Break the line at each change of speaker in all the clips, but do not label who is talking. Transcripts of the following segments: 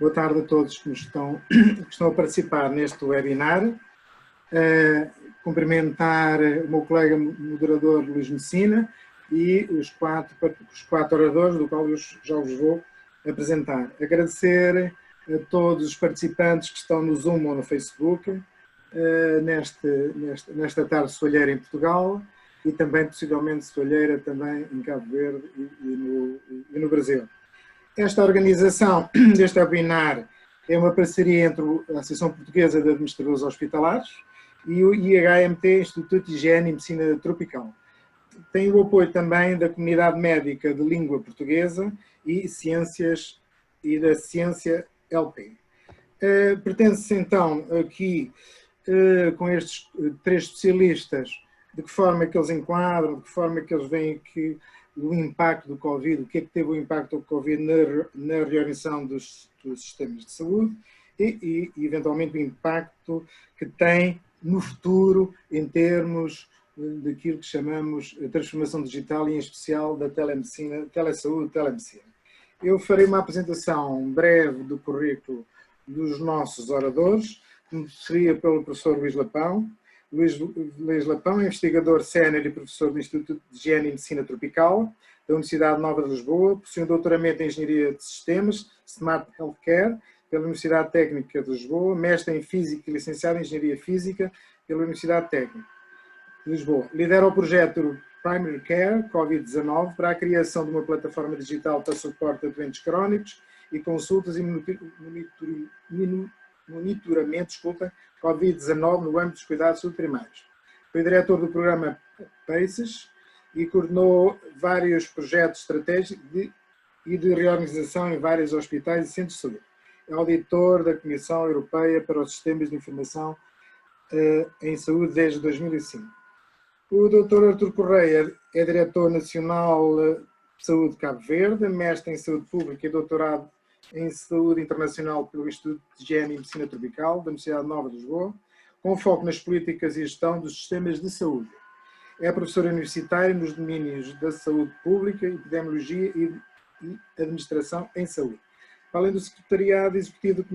Boa tarde a todos que estão a participar neste webinar. Cumprimentar o meu colega moderador Luís Messina e os quatro oradores, do qual eu já vos vou apresentar. Agradecer a todos os participantes que estão no Zoom ou no Facebook, nesta tarde soalheira em Portugal e também, possivelmente, soalheira também em Cabo Verde e no Brasil. Esta organização deste webinar é uma parceria entre a Associação Portuguesa de Administradores Hospitalares e o IHMT, Instituto de Higiene e Medicina Tropical. Tem o apoio também da Comunidade Médica de Língua Portuguesa e da Ciência LP. Pretende-se então aqui, com estes três especialistas, de que forma é que eles enquadram, de que forma é que eles veem que o impacto do Covid, o que é que teve o impacto do Covid na reorganização dos sistemas de saúde e eventualmente, o impacto que tem no futuro em termos daquilo que chamamos de transformação digital e, em especial, da telemedicina, telesaúde e telemedicina. Eu farei uma apresentação breve do currículo dos nossos oradores, começaria pelo professor Luís Lapão. Luís Lapão é investigador sénior e professor do Instituto de Higiene e Medicina Tropical da Universidade Nova de Lisboa, possui um doutoramento em Engenharia de Sistemas, Smart Healthcare, pela Universidade Técnica de Lisboa, mestre em Física e licenciado em Engenharia Física pela Universidade Técnica de Lisboa. Lidera o projeto Primary Care Covid-19 para a criação de uma plataforma digital para suporte a doentes crónicos e consultas e monitoramento, Covid-19 no âmbito dos cuidados primários. Foi diretor do programa PACES e coordenou vários projetos estratégicos e de reorganização em vários hospitais e centros de saúde. É auditor da Comissão Europeia para os Sistemas de Informação em Saúde desde 2005. O Dr. Artur Correia é diretor nacional de Saúde de Cabo Verde, mestre em Saúde Pública e doutorado em Saúde Internacional pelo Instituto de Higiene e Medicina Tropical da Universidade Nova de Lisboa, com foco nas políticas e gestão dos sistemas de saúde. É professor universitário nos domínios da saúde pública, epidemiologia e administração em saúde. Além do secretariado executivo do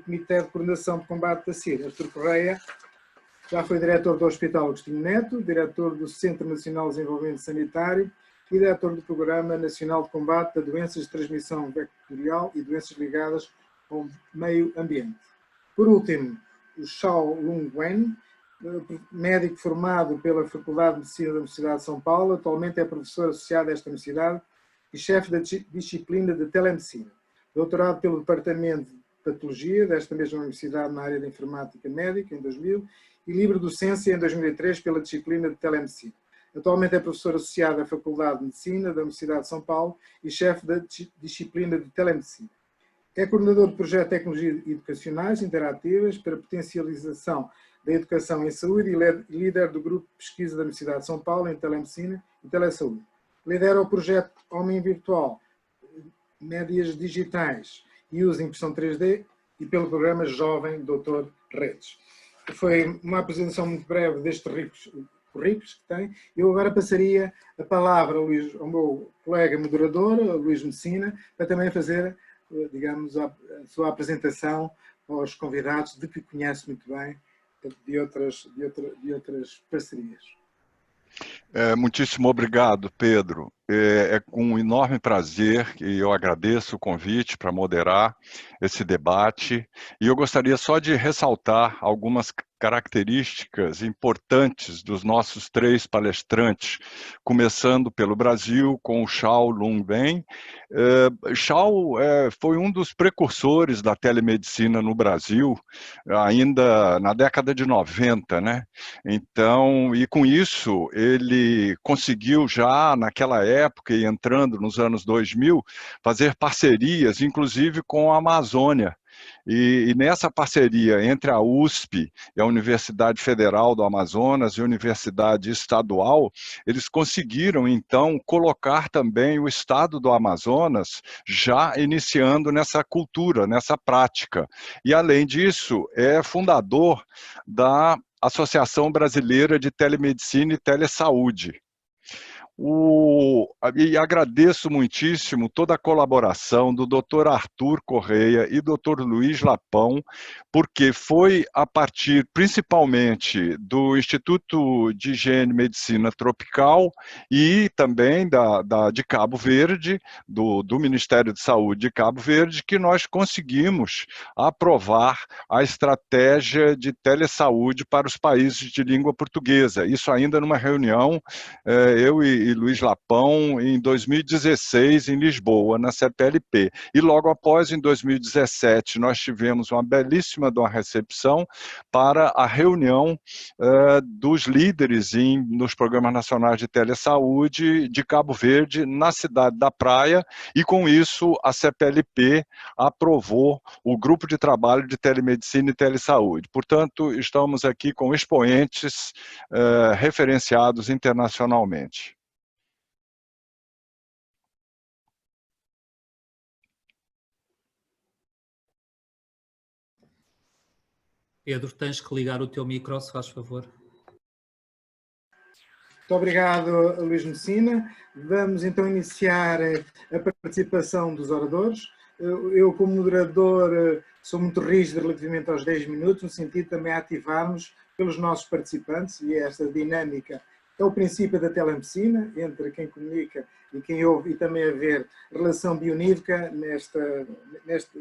Comitê de Coordenação de Combate da SIDA, Artur Correia já foi diretor do Hospital Agostinho Neto, diretor do Centro Nacional de Desenvolvimento Sanitário e diretor do Programa Nacional de Combate a Doenças de Transmissão Vectorial e Doenças ligadas ao meio ambiente. Por último, o Xiao Lung Wen, médico formado pela Faculdade de Medicina da Universidade de São Paulo, atualmente é professor associado a esta universidade e chefe da disciplina de telemedicina. Doutorado pelo Departamento de Patologia desta mesma universidade na área da Informática Médica, em 2000, e livre-docência em 2003 pela disciplina de telemedicina. Atualmente é professor associado à Faculdade de Medicina da Universidade de São Paulo e chefe da disciplina de telemedicina. É coordenador do projeto de Tecnologias Educacionais Interativas para potencialização da educação em saúde e líder do grupo de pesquisa da Universidade de São Paulo em telemedicina e telesaúde. Lidera o projeto Homem Virtual, Médias Digitais e uso de impressão 3D e pelo programa Jovem Doutor Redes. Foi uma apresentação muito breve destes currículos que tem. Eu agora passaria a palavra ao meu colega moderador, Luís Messina, para também fazer, digamos, a sua apresentação aos convidados, de que conhece muito bem, de outras parcerias.
Muitíssimo obrigado, Pedro. É com um enorme prazer que eu agradeço o convite para moderar esse debate. E eu gostaria só de ressaltar algumas características importantes dos nossos três palestrantes, começando pelo Brasil, com o Xiao Lung Wen. Xiao foi um dos precursores da telemedicina no Brasil, ainda na década de 90, né? Então, e com isso, ele conseguiu já naquela época e entrando nos anos 2000, fazer parcerias, inclusive com a Amazônia. E nessa parceria entre a USP e a Universidade Federal do Amazonas e a Universidade Estadual, eles conseguiram, então, colocar também o estado do Amazonas já iniciando nessa cultura, nessa prática. E, além disso, é fundador da Associação Brasileira de Telemedicina e Telesaúde. E agradeço muitíssimo toda a colaboração do Dr. Arthur Correia e Dr. Luiz Lapão, porque foi a partir, principalmente, do Instituto de Higiene e Medicina Tropical e também de Cabo Verde, do Ministério de Saúde de Cabo Verde, que nós conseguimos aprovar a estratégia de telesaúde para os países de língua portuguesa. Isso ainda numa reunião, eu e Luiz Lapão, em 2016, em Lisboa, na CPLP. E logo após, em 2017, nós tivemos uma belíssima de uma recepção para a reunião dos líderes nos programas nacionais de telesaúde de Cabo Verde, na cidade da Praia, e com isso a CPLP aprovou o grupo de trabalho de telemedicina e telesaúde. Portanto, estamos aqui com expoentes referenciados internacionalmente.
Pedro, tens que ligar o teu micro, se faz favor.
Muito obrigado, Luís Messina. Vamos então iniciar a participação dos oradores. Eu, como moderador, sou muito rígido relativamente aos 10 minutos, no sentido de também ativarmos pelos nossos participantes, e esta dinâmica é o princípio da telemedicina, entre quem comunica e quem ouve, e também haver relação bionívoca neste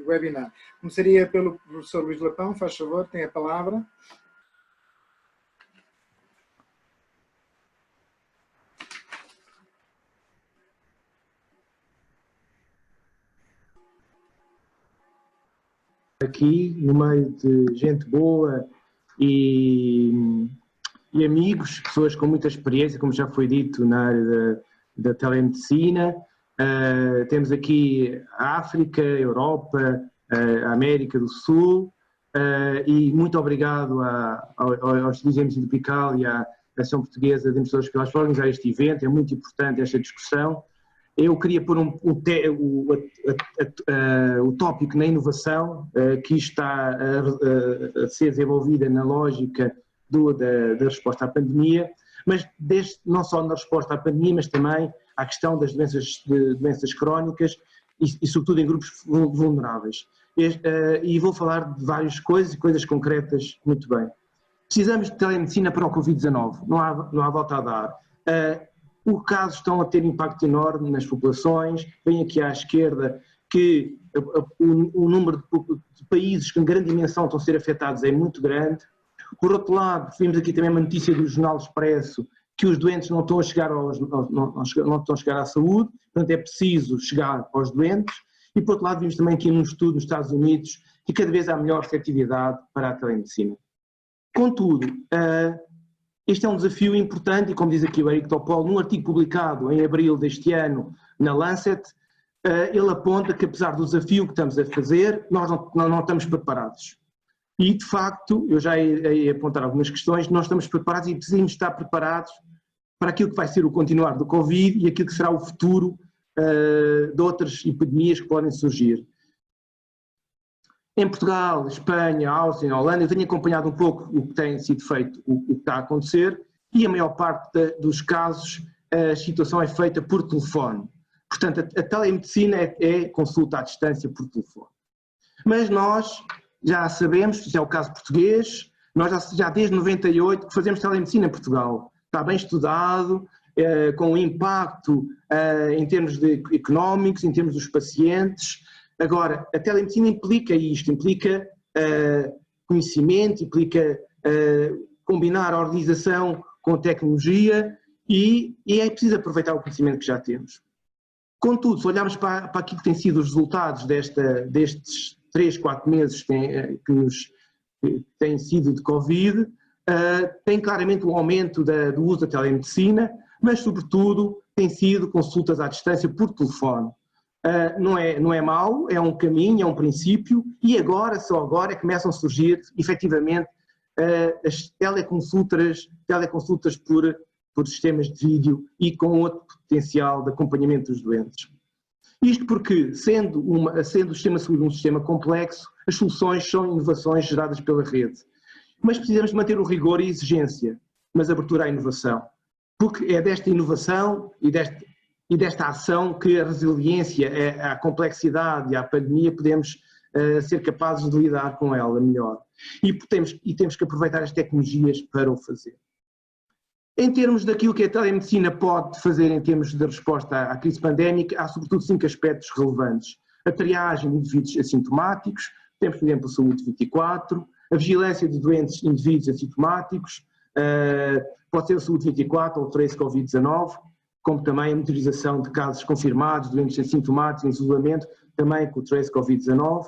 webinar. Começaria pelo professor Luís Lapão, faz favor, tem a palavra.
Aqui, no meio de gente boa e amigos, pessoas com muita experiência, como já foi dito, na área da telemedicina. Temos aqui a África, a Europa, a América do Sul, e muito obrigado aos dirigentes do PICAL e à Associação Portuguesa de Investidores Hospitalares por organizar este evento. É muito importante esta discussão. Eu queria pôr o tópico na inovação, que está a ser desenvolvida na lógica da resposta à pandemia, mas não só na resposta à pandemia, mas também à questão das doenças crónicas e sobretudo em grupos vulneráveis. E vou falar de várias coisas concretas muito bem. Precisamos de telemedicina para o Covid-19, não há volta a dar. Os casos estão a ter impacto enorme nas populações. Vem aqui à esquerda que o número de países com grande dimensão estão a ser afetados é muito grande. Por outro lado, vimos aqui também uma notícia do Jornal Expresso que os doentes não estão a chegar à saúde, portanto é preciso chegar aos doentes. E por outro lado, vimos também aqui num estudo nos Estados Unidos que cada vez há melhor receptividade para a telemedicina. Contudo, este é um desafio importante e, como diz aqui o Eric Topol, num artigo publicado em abril deste ano na Lancet, ele aponta que, apesar do desafio que estamos a fazer, nós não estamos preparados. E, de facto, eu já ia apontar algumas questões, nós estamos preparados e precisamos estar preparados para aquilo que vai ser o continuar do Covid e aquilo que será o futuro de outras epidemias que podem surgir. Em Portugal, Espanha, Áustria, Holanda, eu tenho acompanhado um pouco o que tem sido feito, o que está a acontecer, e a maior parte dos casos a situação é feita por telefone. Portanto, a telemedicina é consulta à distância por telefone. Mas nós já sabemos, isso é o caso português, nós já desde 98 que fazemos telemedicina em Portugal. Está bem estudado, com impacto em termos económicos, em termos dos pacientes. Agora, a telemedicina implica isto, implica conhecimento, implica combinar a organização com a tecnologia e é preciso aproveitar o conhecimento que já temos. Contudo, se olharmos para aquilo que têm sido os resultados destes 3, 4 meses que têm sido de Covid, tem claramente um aumento do uso da telemedicina, mas sobretudo tem sido consultas à distância por telefone. Não é mau, é um caminho, é um princípio, e só agora começam a surgir, efetivamente, as teleconsultas por sistemas de vídeo e com outro potencial de acompanhamento dos doentes. Isto porque, sendo o sistema de saúde um sistema complexo, as soluções são inovações geradas pela rede. Mas precisamos de manter o rigor e a exigência, mas abertura à inovação. porque é desta inovação e desta ação que a resiliência, a complexidade e a pandemia podemos ser capazes de lidar com ela melhor. E temos que aproveitar as tecnologias para o fazer. Em termos daquilo que a telemedicina pode fazer em termos de resposta à crise pandémica, há sobretudo 5 aspectos relevantes. A triagem de indivíduos assintomáticos, temos, por exemplo, a saúde 24, a vigilância de doentes indivíduos assintomáticos, pode ser a saúde 24 ou o trace Covid-19, como também a monitorização de casos confirmados, doentes assintomáticos em isolamento, também com o trace Covid-19.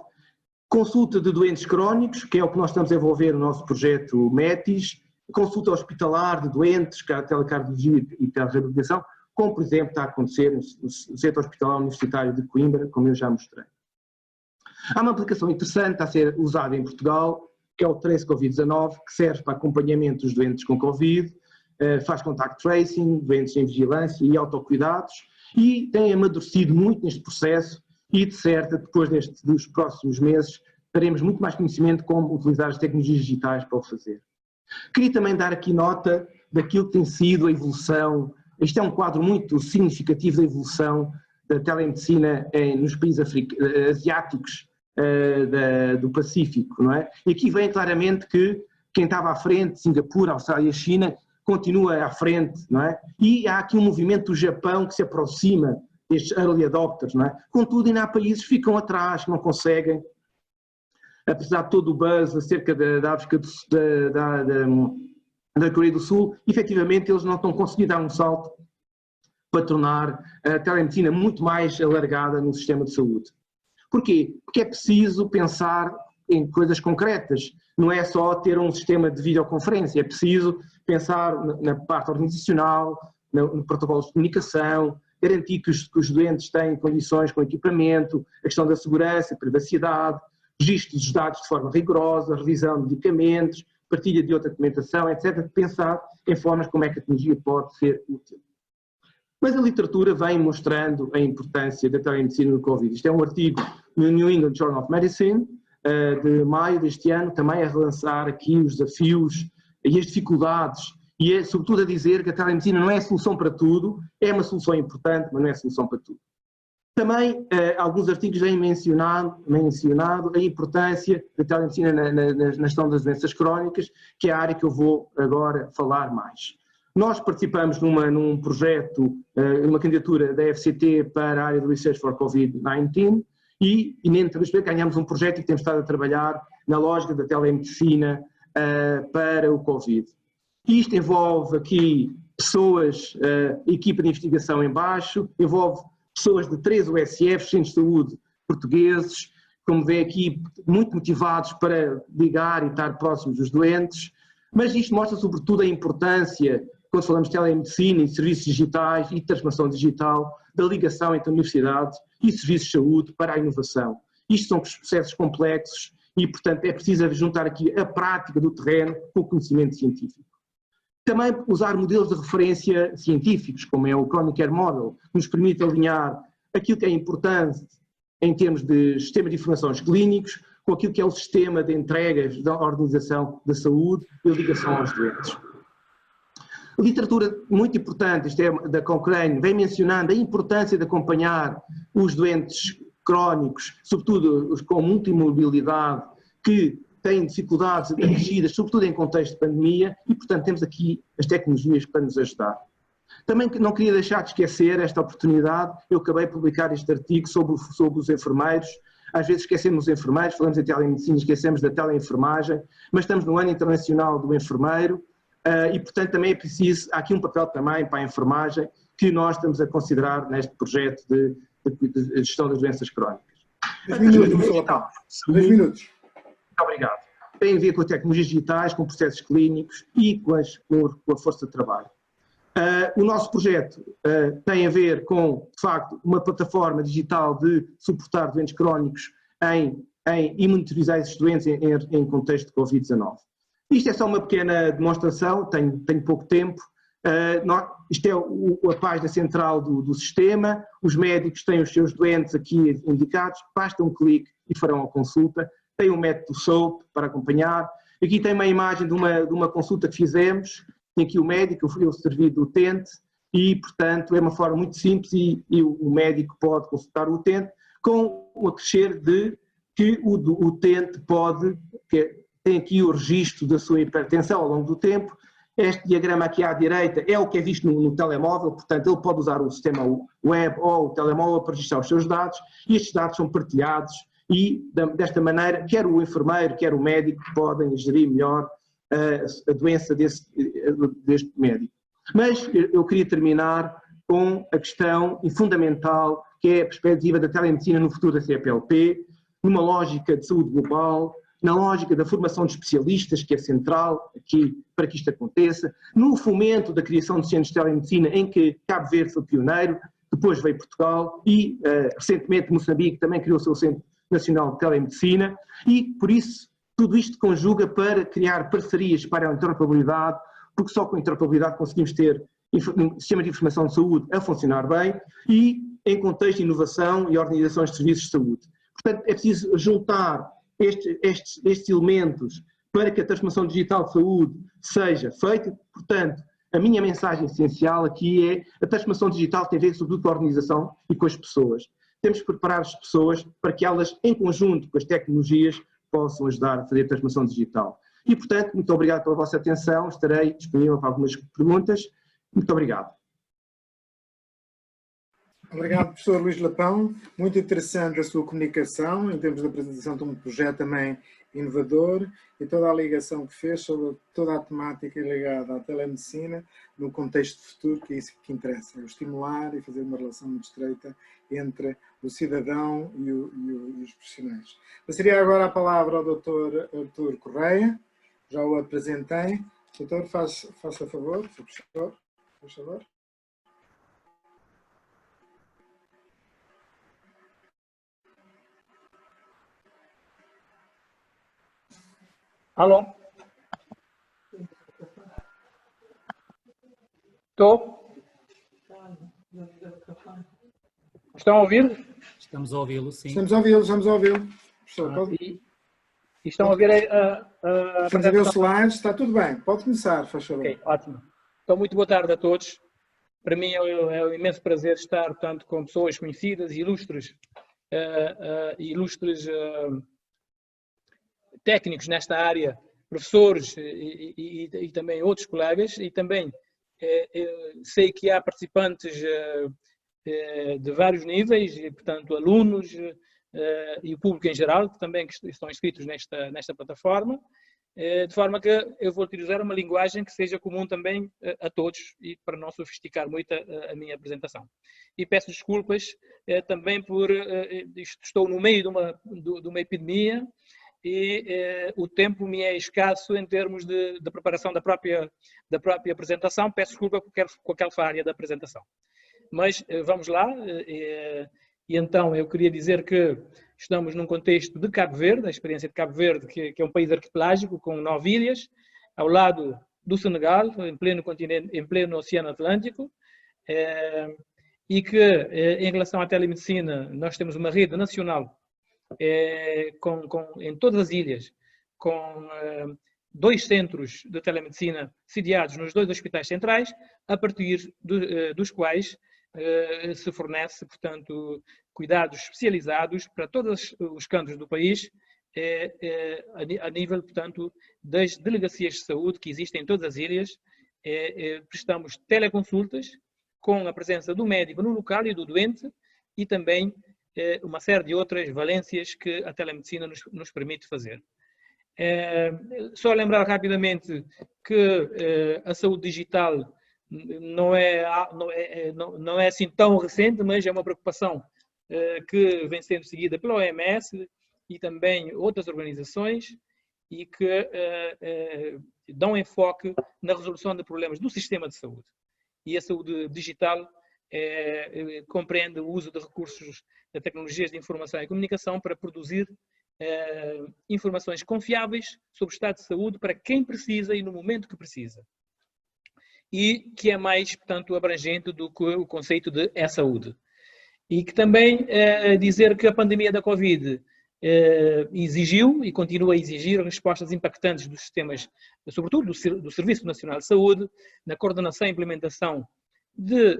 Consulta de doentes crónicos, que é o que nós estamos a envolver no nosso projeto METIS, consulta hospitalar de doentes, telecardiologia e telereabilitação, como, por exemplo, está a acontecer no Centro Hospitalar Universitário de Coimbra, como eu já mostrei. Há uma aplicação interessante a ser usada em Portugal, que é o Trace Covid-19, que serve para acompanhamento dos doentes com Covid, faz contact tracing, doentes em vigilância e autocuidados, e tem amadurecido muito neste processo e, de certo, depois dos próximos meses, teremos muito mais conhecimento de como utilizar as tecnologias digitais para o fazer. Queria também dar aqui nota daquilo que tem sido a evolução. Isto é um quadro muito significativo da evolução da telemedicina nos países asiáticos do Pacífico, não é? E aqui vem claramente que quem estava à frente, Singapura, Austrália e China, continua à frente, não é? E há aqui um movimento do Japão que se aproxima destes early adopters, não é? Contudo, ainda há países que ficam atrás, que não conseguem. Apesar de todo o buzz acerca da África da Coreia do Sul, efetivamente eles não estão conseguindo dar um salto para tornar a telemedicina muito mais alargada no sistema de saúde. Porquê? Porque é preciso pensar em coisas concretas, não é só ter um sistema de videoconferência, é preciso pensar na parte organizacional, no protocolo de comunicação, garantir que os doentes têm condições com equipamento, a questão da segurança, privacidade, registro dos dados de forma rigorosa, revisão de medicamentos, partilha de outra documentação, etc. Pensar em formas como é que a tecnologia pode ser útil. Mas a literatura vem mostrando a importância da telemedicina no Covid. Isto é um artigo no New England Journal of Medicine, de maio deste ano, também a relançar aqui os desafios e as dificuldades, e sobretudo a dizer que a telemedicina não é a solução para tudo, é uma solução importante, mas não é a solução para tudo. Também alguns artigos vêm mencionado a importância da telemedicina na gestão das doenças crónicas, que é a área que eu vou agora falar mais. Nós participamos num projeto, numa candidatura da FCT para a área do Research for COVID-19 e dentro do projeto ganhamos um projeto que temos estado a trabalhar na lógica da telemedicina para o Covid. Isto envolve aqui pessoas, equipa de investigação em baixo, envolve pessoas de 3 USFs, centros de saúde portugueses, como vê aqui, muito motivados para ligar e estar próximos dos doentes, mas isto mostra sobretudo a importância, quando falamos de telemedicina e serviços digitais e transformação digital, da ligação entre universidades e serviços de saúde para a inovação. Isto são processos complexos e, portanto, é preciso juntar aqui a prática do terreno com o conhecimento científico. Também usar modelos de referência científicos, como é o Chronic Care Model, que nos permite alinhar aquilo que é importante em termos de sistema de informações clínicos com aquilo que é o sistema de entregas da Organização da Saúde e a ligação aos doentes. Literatura muito importante, isto é da Cochrane, vem mencionando a importância de acompanhar os doentes crónicos, sobretudo os com multimobilidade, que têm dificuldades acrescidas, sobretudo em contexto de pandemia, e, portanto, temos aqui as tecnologias para nos ajudar. Também não queria deixar de esquecer esta oportunidade, eu acabei de publicar este artigo sobre os enfermeiros. Às vezes esquecemos os enfermeiros, falamos em telemedicina, esquecemos da teleenfermagem, mas estamos no Ano Internacional do Enfermeiro e, portanto, também é preciso, há aqui um papel também para a enfermagem que nós estamos a considerar neste projeto de gestão das doenças crónicas.
2 minutos. 2 minutos.
Muito obrigado. Tem a ver com tecnologias digitais, com processos clínicos e com a força de trabalho. O nosso projeto tem a ver com, de facto, uma plataforma digital de suportar doentes crónicos e monitorizar esses doentes em contexto de Covid-19. Isto é só uma pequena demonstração, tenho pouco tempo. Isto é a página central do sistema, os médicos têm os seus doentes aqui indicados, basta um clique e farão a consulta. Tem um método SOAP para acompanhar. Aqui tem uma imagem de uma consulta que fizemos, tem aqui o médico, o serviço do utente, e, portanto, é uma forma muito simples e o médico pode consultar o utente, com o acrescer de que o utente pode, tem aqui o registro da sua hipertensão ao longo do tempo. Este diagrama aqui à direita é o que é visto no telemóvel, portanto, ele pode usar o sistema web ou o telemóvel para registrar os seus dados, e estes dados são partilhados e, desta maneira, quer o enfermeiro, quer o médico podem gerir melhor a doença deste médico. Mas eu queria terminar com a questão fundamental, que é a perspectiva da telemedicina no futuro da CPLP, numa lógica de saúde global, na lógica da formação de especialistas, que é central aqui para que isto aconteça, no fomento da criação de centros de telemedicina, em que Cabo Verde foi pioneiro, depois veio Portugal e, recentemente, Moçambique também criou o seu Centro Nacional de Telemedicina, e, por isso, tudo isto conjuga para criar parcerias para a interoperabilidade, porque só com a interoperabilidade conseguimos ter um sistema de informação de saúde a funcionar bem e em contexto de inovação e organizações de serviços de saúde. Portanto, é preciso juntar estes elementos para que a transformação digital de saúde seja feita. Portanto, a minha mensagem essencial aqui é a transformação digital tem a ver sobretudo com a organização e com as pessoas. Temos que preparar as pessoas para que elas, em conjunto com as tecnologias, possam ajudar a fazer a transformação digital. E, portanto, muito obrigado pela vossa atenção, estarei disponível para algumas perguntas. Muito obrigado.
Obrigado, professor Luís Lapão. Muito interessante a sua comunicação, em termos de apresentação de um projeto também inovador e toda a ligação que fez sobre toda a temática ligada à telemedicina no contexto futuro, que é isso que interessa, é estimular e fazer uma relação muito estreita entre o cidadão e os profissionais. Passaria agora a palavra ao Dr. Artur Correia, já o apresentei. Doutor, faça favor, por favor.
Alô? Estou? Estão a ouvir?
Estamos a ouvi-lo, sim.
Estamos a ouvi-lo. Professor, pode...
E estão a ouvir a
Estamos a ver os slides, está tudo bem. Pode começar, faz favor.
Ok, ótimo. Então, muito boa tarde a todos. Para mim é um imenso prazer estar, portanto, com pessoas conhecidas e ilustres técnicos nesta área, professores e também outros colegas, e também sei que há participantes de vários níveis, e, portanto, alunos e o público em geral, que também estão inscritos nesta plataforma, de forma que eu vou utilizar uma linguagem que seja comum também a todos e para não sofisticar muito a minha apresentação. E peço desculpas também por estou no meio de uma epidemia e o tempo me é escasso em termos de preparação da própria apresentação. Peço desculpa por qualquer falha da apresentação. Mas vamos lá. E então eu queria dizer que estamos num contexto de Cabo Verde, a experiência de Cabo Verde, que é um país arquipelágico com 9 ilhas, ao lado do Senegal, em pleno continente, em pleno Oceano Atlântico, e que em relação à telemedicina nós temos uma rede nacional em todas as ilhas, com 2 centros de telemedicina sediados nos 2 hospitais centrais, a partir dos quais se fornece, portanto, cuidados especializados para todos os cantos do país, a nível, portanto, das delegacias de saúde que existem em todas as ilhas. Prestamos teleconsultas com a presença do médico no local e do doente, e também uma série de outras valências que a telemedicina nos permite fazer. Só lembrar rapidamente que a saúde digital não é assim tão recente, mas é uma preocupação que vem sendo seguida pela OMS e também outras organizações, e que dão enfoque na resolução de problemas do sistema de saúde. E a saúde digital compreende o uso de recursos de tecnologias de informação e comunicação para produzir informações confiáveis sobre o estado de saúde para quem precisa e no momento que precisa. E que é mais, portanto, abrangente do que o conceito de e-saúde. E que também dizer que a pandemia da Covid exigiu e continua a exigir respostas impactantes dos sistemas, sobretudo do Serviço Nacional de Saúde, na coordenação e implementação de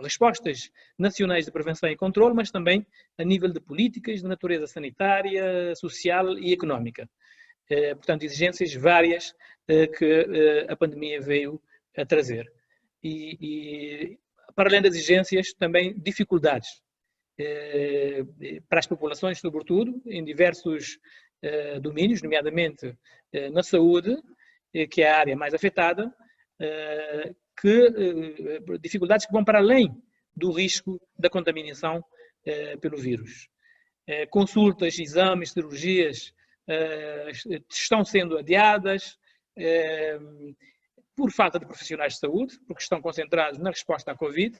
respostas nacionais de prevenção e controle, mas também a nível de políticas de natureza sanitária, social e económica. Portanto, exigências várias que a pandemia veio a trazer. E para além das exigências, também dificuldades para as populações, sobretudo, em diversos domínios, nomeadamente na saúde, que é a área mais afetada, dificuldades que vão para além do risco da contaminação pelo vírus. Consultas, exames, cirurgias estão sendo adiadas por falta de profissionais de saúde, porque estão concentrados na resposta à Covid,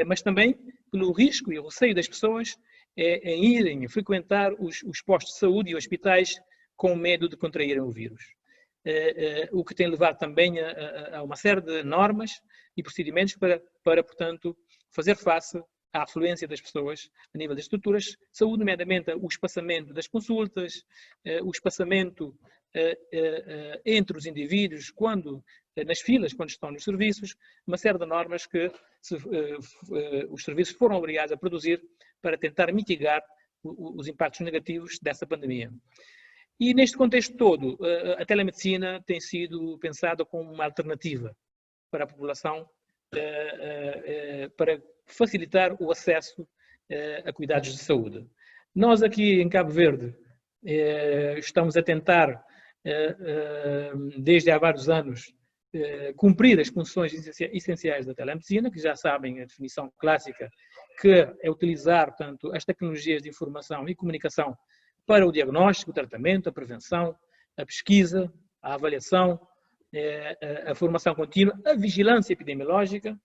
mas também pelo risco e o receio das pessoas em irem frequentar os postos de saúde e hospitais com medo de contraírem o vírus. O que tem levado também a uma série de normas e procedimentos para, portanto, fazer face à afluência das pessoas a nível das estruturas de saúde, nomeadamente o espaçamento das consultas, o espaçamento entre os indivíduos nas filas, quando estão nos serviços, uma série de normas que os serviços foram obrigados a produzir para tentar mitigar os impactos negativos dessa pandemia. E neste contexto todo, a telemedicina tem sido pensada como uma alternativa para a população, para facilitar o acesso a cuidados de saúde. Nós aqui em Cabo Verde estamos a tentar, desde há vários anos, cumprir as funções essenciais da telemedicina, que já sabem a definição clássica, que é utilizar, portanto, as tecnologias de informação e comunicação para o diagnóstico, o tratamento, a prevenção, a pesquisa, a avaliação, a formação contínua, a vigilância epidemiológica,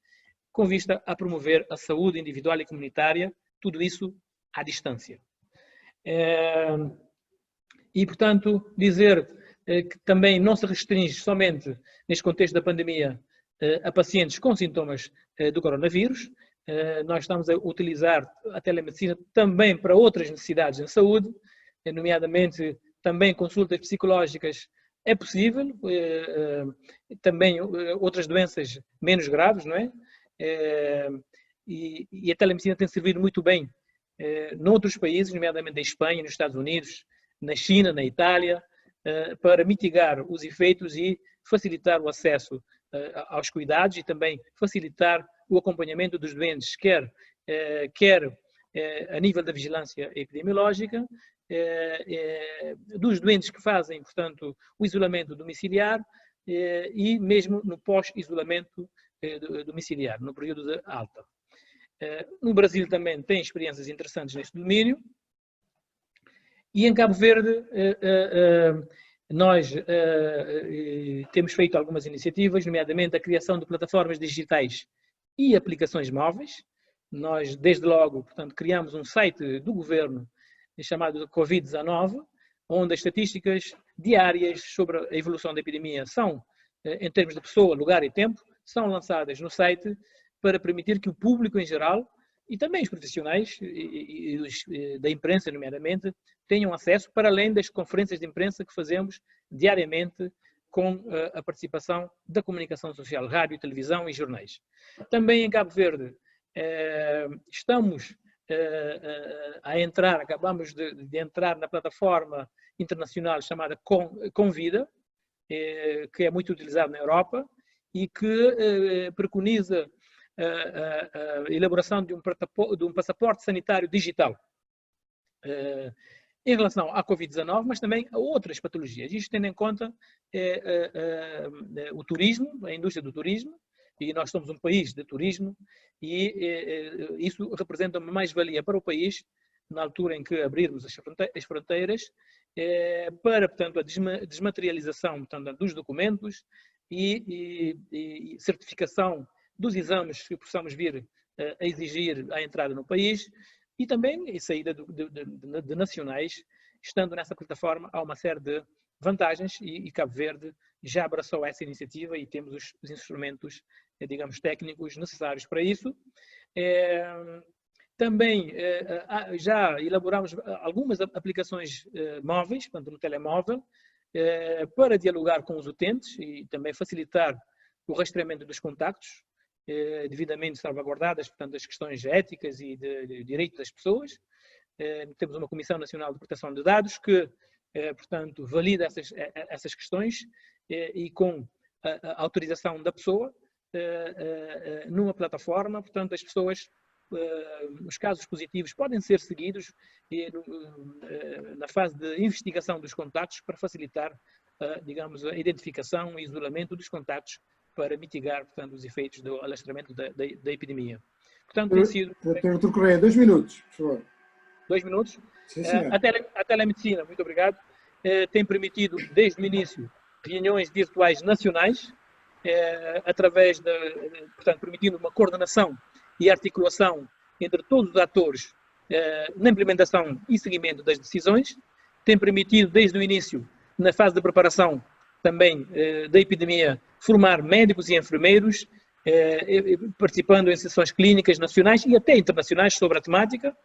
com vista a promover a saúde individual e comunitária, tudo isso à distância. E, portanto, dizer que também não se restringe somente, neste contexto da pandemia, a pacientes com sintomas do coronavírus. Nós estamos a utilizar a telemedicina também para outras necessidades em saúde, nomeadamente também consultas psicológicas é possível, também outras doenças menos graves, não é? E a telemedicina tem servido muito bem noutros países, nomeadamente na Espanha, nos Estados Unidos, na China, na Itália, para mitigar os efeitos e facilitar o acesso aos cuidados e também facilitar o acompanhamento dos doentes, quer a nível da vigilância epidemiológica, dos doentes que fazem, portanto, o isolamento domiciliar e mesmo no pós-isolamento domiciliar, no período de alta. No Brasil também tem experiências interessantes neste domínio. E em Cabo Verde nós temos feito algumas iniciativas, nomeadamente a criação de plataformas digitais e aplicações móveis. Nós, desde logo, portanto, criamos um site do governo chamado Covid-19, onde as estatísticas diárias sobre a evolução da epidemia são, em termos de pessoa, lugar e tempo, são lançadas no site para permitir que o público em geral e também os profissionais da imprensa, nomeadamente, tenham acesso para além das conferências de imprensa que fazemos diariamente com a participação da comunicação social, rádio, televisão e jornais. Também em Cabo Verde estamos acabamos de entrar na plataforma internacional chamada Convida, que é muito utilizada na Europa e que preconiza a elaboração de um passaporte sanitário digital em relação à Covid-19, mas também a outras patologias. Isto tendo em conta o turismo, a indústria do turismo, e nós somos um país de turismo, e isso representa uma mais-valia para o país, na altura em que abrirmos as fronteiras, para, portanto, a desmaterialização, portanto, dos documentos e certificação dos exames que possamos vir a exigir a entrada no país e também a saída de nacionais. Estando nessa plataforma, há uma série de vantagens e Cabo Verde já abraçou essa iniciativa e temos os instrumentos, digamos, técnicos necessários para isso. Também já elaboramos algumas aplicações móveis, portanto, no telemóvel, para dialogar com os utentes e também facilitar o rastreamento dos contactos, devidamente salvaguardadas, portanto, as questões éticas e de direitos das pessoas. Temos uma Comissão Nacional de Proteção de Dados que, portanto, valida essas questões e com a autorização da pessoa numa plataforma, portanto, as pessoas, os casos positivos podem ser seguidos na fase de investigação dos contactos para facilitar, digamos, a identificação e isolamento dos contactos para mitigar, portanto, os efeitos do alastramento da epidemia. Portanto, tem sido...
Dr. Correia, 2 minutos, por favor.
2 minutos?
Sim, senhor.
A telemedicina, muito obrigado, tem permitido, desde o início, reuniões virtuais nacionais, através portanto, permitindo uma coordenação e articulação entre todos os atores na implementação e seguimento das decisões, tem permitido, desde o início, na fase de preparação também da epidemia, formar médicos e enfermeiros, participando em sessões clínicas nacionais e até internacionais sobre a temática.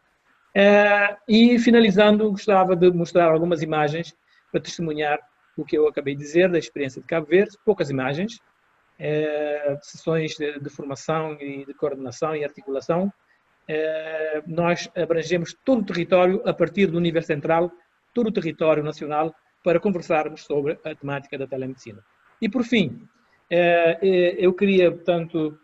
E, finalizando, gostava de mostrar algumas imagens para testemunhar o que eu acabei de dizer da experiência de Cabo Verde, poucas imagens, sessões de formação e de coordenação e articulação. Nós abrangemos todo o território a partir do nível central, todo o território nacional, para conversarmos sobre a temática da telemedicina. E, por fim, eu queria, portanto,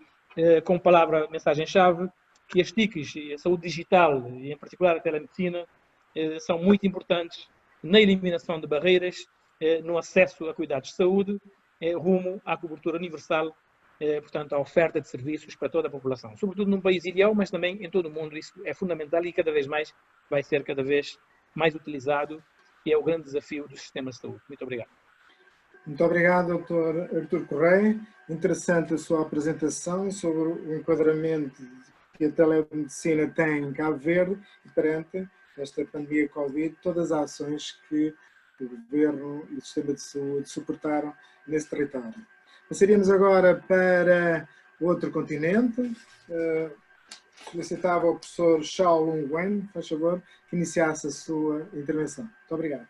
com palavra, mensagem-chave, que as TICs e a saúde digital, e em particular a telemedicina, são muito importantes na eliminação de barreiras, no acesso a cuidados de saúde, rumo à cobertura universal, portanto, à oferta de serviços para toda a população. Sobretudo num país ideal, mas também em todo o mundo. Isso é fundamental e cada vez mais vai ser cada vez mais utilizado, e é o grande desafio dos sistemas de saúde. Muito obrigado.
Muito obrigado, Dr. Artur Correia. Interessante a sua apresentação sobre o enquadramento que a telemedicina tem em Cabo Verde e perante esta pandemia Covid, todas as ações que o Governo e o Sistema de Saúde suportaram nesse território. Passaríamos agora para outro continente. Solicitava ao professor Xiaolong Wen, faz favor, que iniciasse a sua intervenção. Muito obrigado.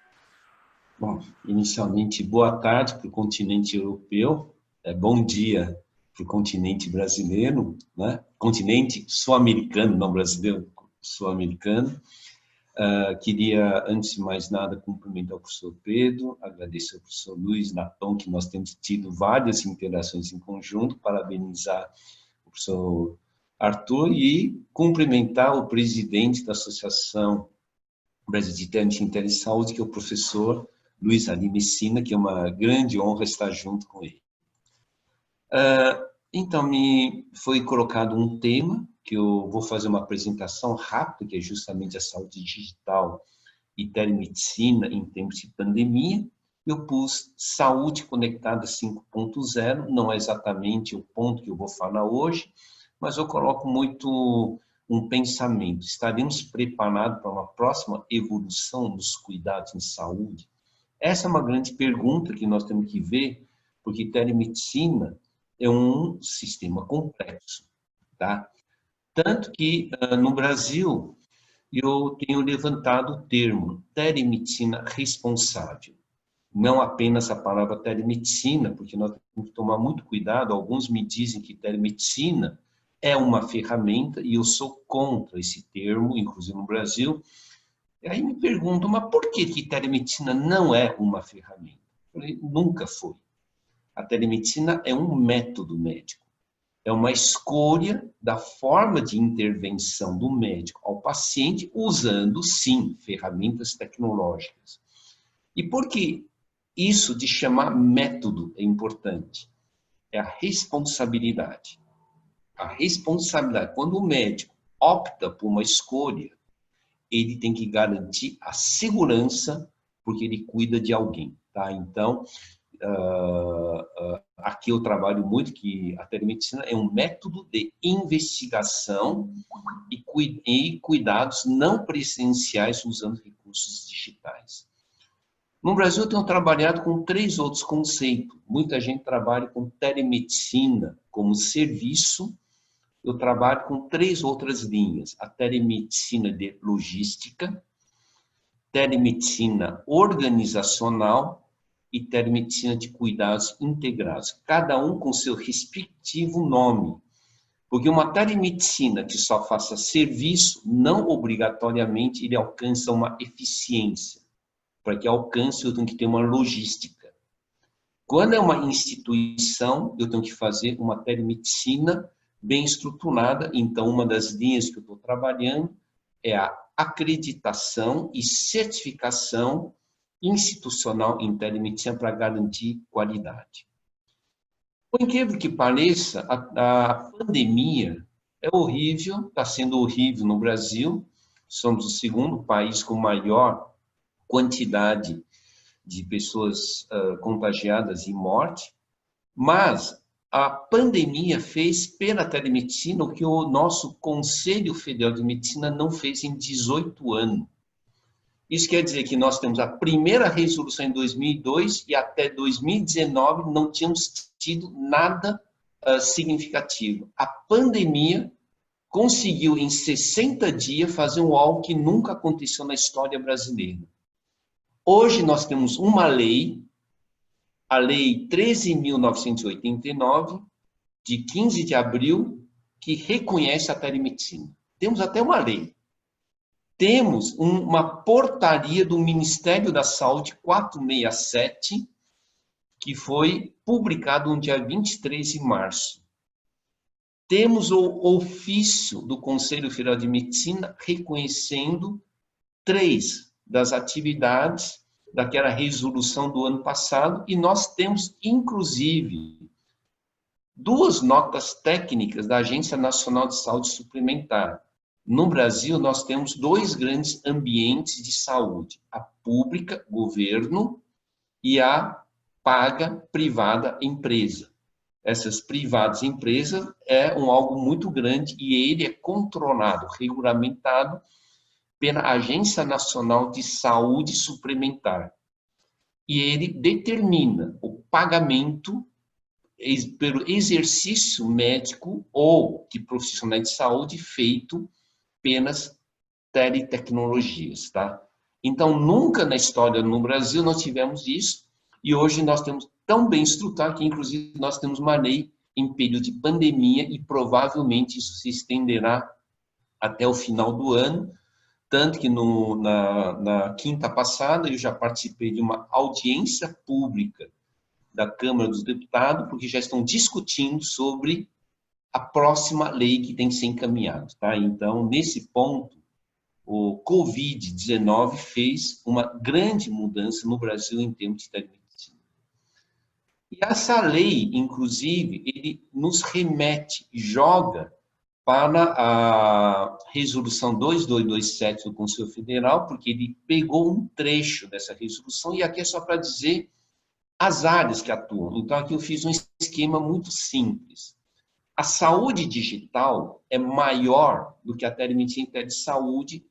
Bom, inicialmente, boa tarde para o continente europeu, bom dia para o continente brasileiro, né? Continente sul-americano, não brasileiro, sul-americano. Queria, antes de mais nada, cumprimentar o professor Pedro, agradecer ao professor Luiz Naton, que nós temos tido várias interações em conjunto, parabenizar o professor Artur e cumprimentar o presidente da Associação Brasileira de Telesaúde, que é o professor Luiz Ali Messina, que é uma grande honra estar junto com ele. Então, me foi colocado um tema, que eu vou fazer uma apresentação rápida, que é justamente a saúde digital e telemedicina em tempos de pandemia. Eu pus saúde conectada 5.0, não é exatamente o ponto que eu vou falar hoje, mas eu coloco muito um pensamento. Estaremos preparados para uma próxima evolução dos cuidados em saúde? Essa é uma grande pergunta que nós temos que ver, porque telemedicina é um sistema complexo, tá? Tanto que no Brasil eu tenho levantado o termo telemedicina responsável. Não apenas a palavra telemedicina, porque nós temos que tomar muito cuidado. Alguns me dizem que telemedicina é uma ferramenta e eu sou contra esse termo, inclusive no Brasil. E aí me perguntam, mas por que telemedicina não é uma ferramenta? Eu falei, nunca foi. A telemedicina é um método médico. É uma escolha da forma de intervenção do médico ao paciente, usando, sim, ferramentas tecnológicas. E por que isso de chamar método é importante? É a responsabilidade. A responsabilidade. Quando o médico opta por uma escolha, ele tem que garantir a segurança, porque ele cuida de alguém, tá? Então, aqui eu trabalho muito que a telemedicina é um método de investigação e cuidados não presenciais usando recursos digitais. No Brasil, eu tenho trabalhado com 3 outros conceitos. Muita gente trabalha com telemedicina como serviço, eu trabalho com 3 outras linhas: a telemedicina de logística, telemedicina organizacional e telemedicina de cuidados integrados, cada um com seu respectivo nome. Porque uma telemedicina que só faça serviço, não obrigatoriamente ele alcança uma eficiência. Para que alcance, eu tenho que ter uma logística. Quando é uma instituição, eu tenho que fazer uma telemedicina bem estruturada. Então, uma das linhas que eu estou trabalhando é a acreditação e certificação institucional em telemedicina para garantir qualidade. Por incrível que pareça, a pandemia é horrível, está sendo horrível no Brasil. Somos o segundo país com maior quantidade de pessoas contagiadas e morte, mas a pandemia fez pela telemedicina o que o nosso Conselho Federal de Medicina não fez em 18 anos. Isso quer dizer que nós temos a primeira resolução em 2002 e até 2019 não tínhamos tido nada significativo. A pandemia conseguiu em 60 dias fazer algo que nunca aconteceu na história brasileira. Hoje nós temos uma lei, a Lei 13.989, de 15 de abril, que reconhece a telemedicina. Temos até uma lei. Temos uma portaria do Ministério da Saúde 467, que foi publicado no dia 23 de março. Temos o ofício do Conselho Federal de Medicina reconhecendo 3 das atividades daquela resolução do ano passado, e nós temos, inclusive, 2 notas técnicas da Agência Nacional de Saúde Suplementar. No Brasil, nós temos 2 grandes ambientes de saúde: a pública, governo, e a paga, privada, empresa. Essas privadas empresas é algo muito grande e ele é controlado, regulamentado pela Agência Nacional de Saúde Suplementar. E ele determina o pagamento pelo exercício médico ou de profissionais de saúde feito pelas teletecnologias, tá? Então, nunca na história no Brasil nós tivemos isso, e hoje nós temos tão bem estruturado que, inclusive, nós temos uma lei em período de pandemia e provavelmente isso se estenderá até o final do ano, tanto que na quinta passada eu já participei de uma audiência pública da Câmara dos Deputados, porque já estão discutindo sobre a próxima lei que tem que ser encaminhada, tá? Então, nesse ponto, o Covid-19 fez uma grande mudança no Brasil em termos de telemedicina. E essa lei, inclusive, ele nos remete, joga para a resolução 2227 do Conselho Federal, porque ele pegou um trecho dessa resolução, e aqui é só para dizer as áreas que atuam. Então, aqui eu fiz um esquema muito simples. A saúde digital é maior do que a telemedicina e telesaúde,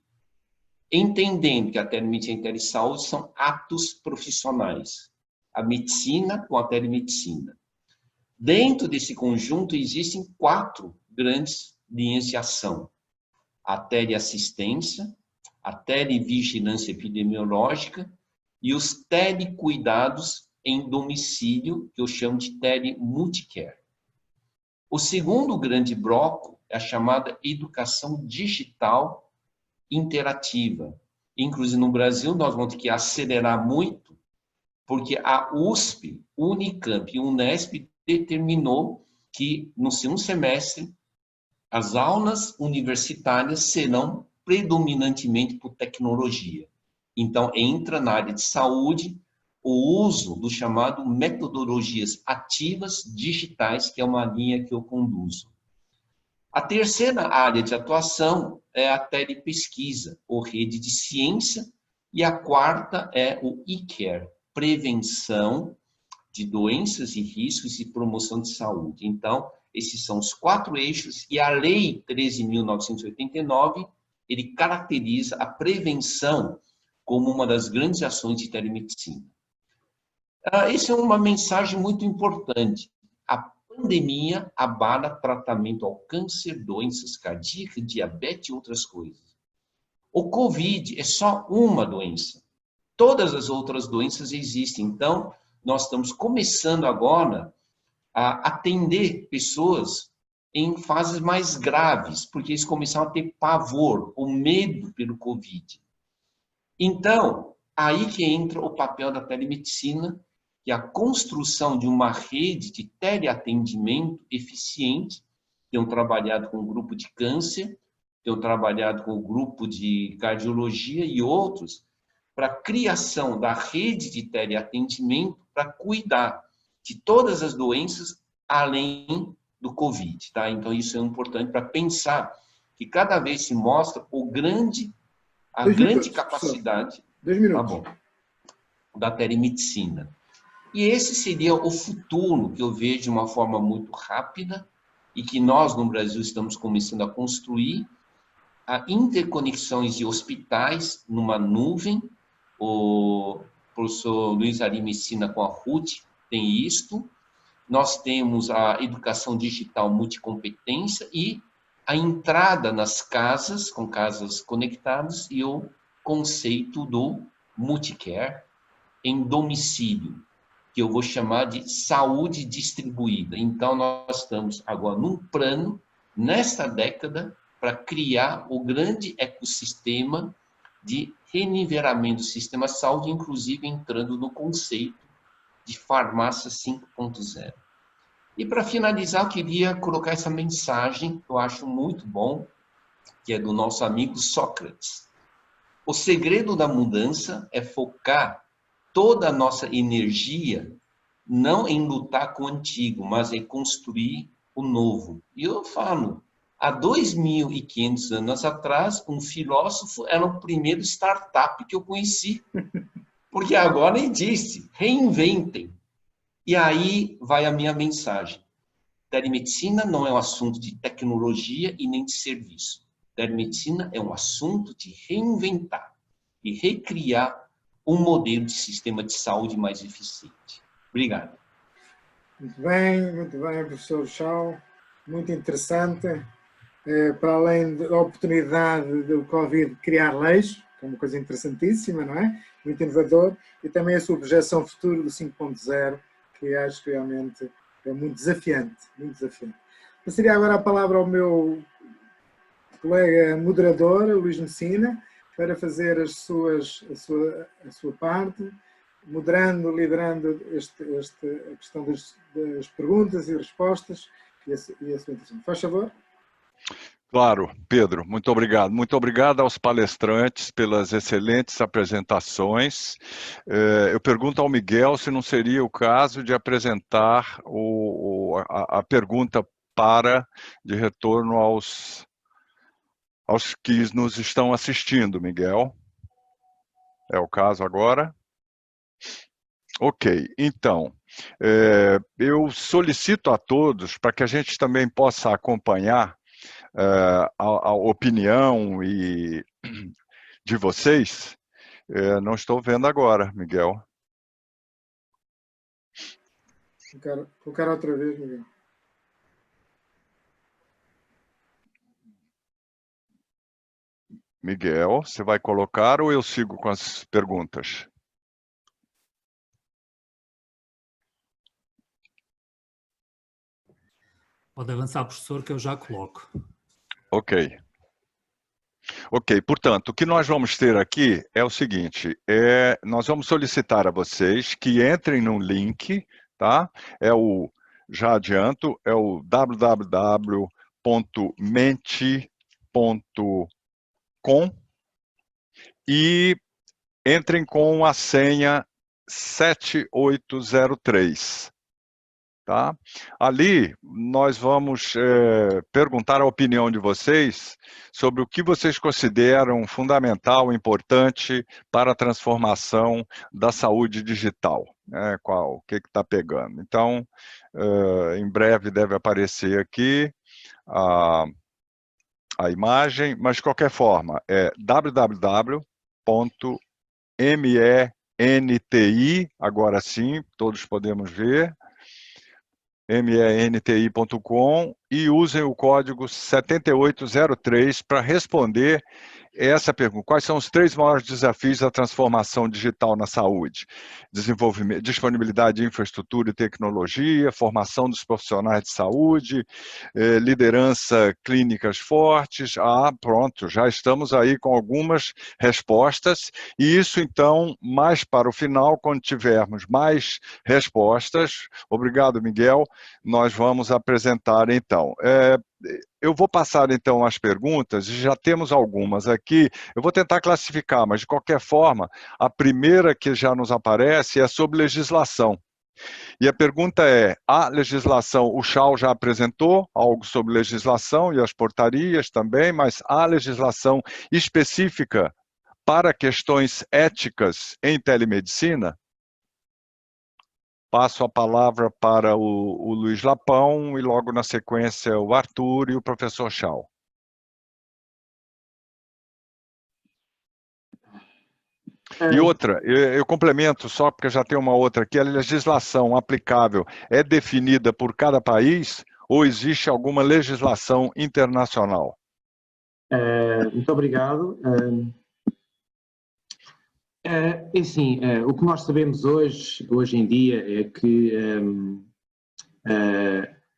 entendendo que a telemedicina e telesaúde são atos profissionais. A medicina com a telemedicina. Dentro desse conjunto existem 4 grandes linhas de ação: a teleassistência, a televigilância epidemiológica e os telecuidados em domicílio, que eu chamo de telemulticare. O segundo grande bloco é a chamada educação digital interativa. Inclusive no Brasil nós vamos ter que acelerar muito, porque a USP, Unicamp e Unesp determinou que no segundo semestre as aulas universitárias serão predominantemente por tecnologia. Então, entra na área de saúde o uso do chamado metodologias ativas digitais, que é uma linha que eu conduzo. A terceira área de atuação é a telepesquisa, ou rede de ciência, e a quarta é o e-care, prevenção de doenças e riscos e promoção de saúde. Então, esses são os 4 eixos, e a Lei 13.989, ele caracteriza a prevenção como uma das grandes ações de telemedicina. Essa é uma mensagem muito importante. A pandemia abala tratamento ao câncer, doenças cardíacas, diabetes e outras coisas. O Covid é só uma doença. Todas as outras doenças existem. Então, nós estamos começando agora a atender pessoas em fases mais graves, porque eles começaram a ter pavor, ou medo pelo Covid. Então, aí que entra o papel da telemedicina, que é a construção de uma rede de teleatendimento eficiente. Tenho trabalhado com o grupo de câncer, tenho trabalhado com o grupo de cardiologia e outros, para a criação da rede de teleatendimento para cuidar de todas as doenças além do Covid. Tá? Então, isso é importante para pensar que cada vez se mostra a grande capacidade
2 minutos.
Tá bom, da telemedicina. E esse seria o futuro que eu vejo de uma forma muito rápida e que nós, no Brasil, estamos começando a construir, a interconexões de hospitais numa nuvem. O professor Luiz Ari Messina com a RUT tem isto. Nós temos a educação digital multicompetência e a entrada nas casas, com casas conectadas, e o conceito do multicare em domicílio, que eu vou chamar de saúde distribuída. Então, nós estamos agora num plano, nesta década, para criar o grande ecossistema de renivelamento do sistema de saúde, inclusive entrando no conceito de farmácia 5.0. E para finalizar, eu queria colocar essa mensagem, que eu acho muito bom, que é do nosso amigo Sócrates. O segredo da mudança é focar toda a nossa energia não em lutar com o antigo, mas em construir o novo. E eu falo, há 2.500 anos atrás, um filósofo era o primeiro startup que eu conheci. Porque agora ele disse, reinventem. E aí vai a minha mensagem. Telemedicina não é um assunto de tecnologia e nem de serviço. Telemedicina é um assunto de reinventar e recriar um modelo de sistema de saúde mais eficiente. Obrigado.
Muito bem, professor Chau. Muito interessante. Para além da oportunidade do Covid criar leis, que é uma coisa interessantíssima, não é? Muito inovador. E também a sua projeção futura do 5.0, que acho que realmente é muito desafiante. Muito desafiante. Passaria agora a palavra ao meu colega moderador, Luís Messina, para fazer a sua parte, moderando, liderando a questão das perguntas e respostas e a sua intervenção. Faz favor.
Claro, Pedro, muito obrigado. Muito obrigado aos palestrantes pelas excelentes apresentações. Eu pergunto ao Miguel se não seria o caso de apresentar a pergunta de retorno aos que nos estão assistindo, Miguel. É o caso agora? Ok, então, eu solicito a todos para que a gente também possa acompanhar a opinião de vocês. Não estou vendo agora, Miguel.
Colocar outra vez, Miguel.
Miguel, você vai colocar ou eu sigo com as perguntas?
Pode avançar, professor, que eu já coloco.
Ok. Ok, portanto, o que nós vamos ter aqui é o seguinte, nós vamos solicitar a vocês que entrem no link, tá? Já adianto, é o www.mente.com e entrem com a senha 7803. Tá? Ali, nós vamos perguntar a opinião de vocês sobre o que vocês consideram fundamental, importante para a transformação da saúde digital. Né? O que está pegando. Então, em breve deve aparecer aqui a imagem, mas de qualquer forma, é www.menti, agora sim, todos podemos ver, menti.com, e usem o código 7803 para responder essa pergunta. Quais são os 3 maiores desafios da transformação digital na saúde? Desenvolvimento, disponibilidade de infraestrutura e tecnologia, formação dos profissionais de saúde, liderança clínicas fortes. Pronto, já estamos aí com algumas respostas, e isso então, mais para o final, quando tivermos mais respostas, obrigado, Miguel, nós vamos apresentar então. Eu vou passar então as perguntas, e já temos algumas aqui, eu vou tentar classificar, mas de qualquer forma, a primeira que já nos aparece é sobre legislação. E a pergunta é, a legislação, o Chau já apresentou algo sobre legislação e as portarias também, mas há legislação específica para questões éticas em telemedicina? Passo a palavra para o Luiz Lapão e logo na sequência o Arthur e o professor Chau. E outra, eu complemento só porque já tem uma outra aqui, a legislação aplicável é definida por cada país ou existe alguma legislação internacional?
Muito obrigado. Assim, o que nós sabemos hoje em dia é que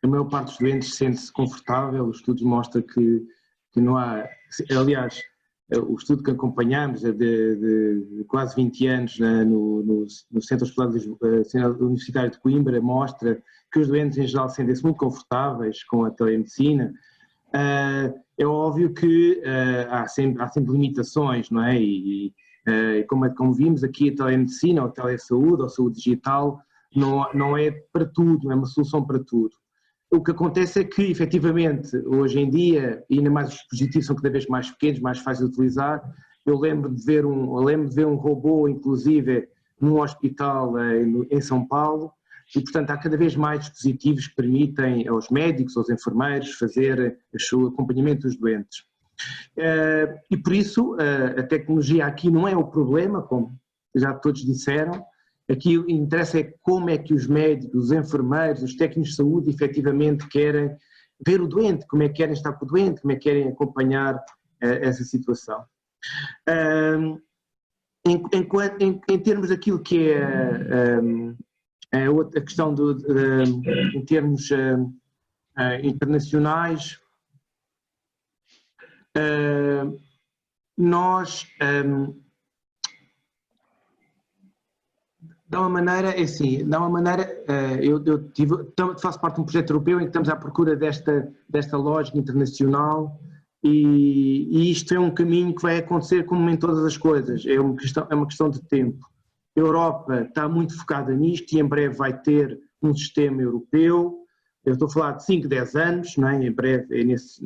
a maior parte dos doentes sente-se confortável. Os estudos mostram que não há, aliás, o estudo que acompanhamos é de quase 20 anos no Centro Hospitalar Universitário de Coimbra, mostra que os doentes em geral sentem-se muito confortáveis com a telemedicina. É óbvio que há sempre limitações, não é? Como vimos aqui, a telemedicina, ou a telesaúde, ou a saúde digital, não é para tudo, não é uma solução para tudo. O que acontece é que, efetivamente, hoje em dia, e ainda mais os dispositivos são cada vez mais pequenos, mais fáceis de utilizar. Eu lembro de ver um robô, inclusive, num hospital em São Paulo, e, portanto, há cada vez mais dispositivos que permitem aos médicos, aos enfermeiros, fazer o acompanhamento dos doentes. E por isso a tecnologia aqui não é o problema, como já todos disseram. Aqui o que interessa é como é que os médicos, os enfermeiros, os técnicos de saúde efetivamente querem ver o doente, como é que querem estar com o doente, como é que querem acompanhar essa situação. Em termos daquilo que é a questão em termos internacionais, nós, de uma maneira, eu faço parte de um projeto europeu em que estamos à procura desta lógica internacional, e isto é um caminho que vai acontecer como em todas as coisas, é uma questão de tempo. A Europa está muito focada nisto e em breve vai ter um sistema europeu. Eu estou a falar de 5, 10 anos, não é? Em breve é nesse.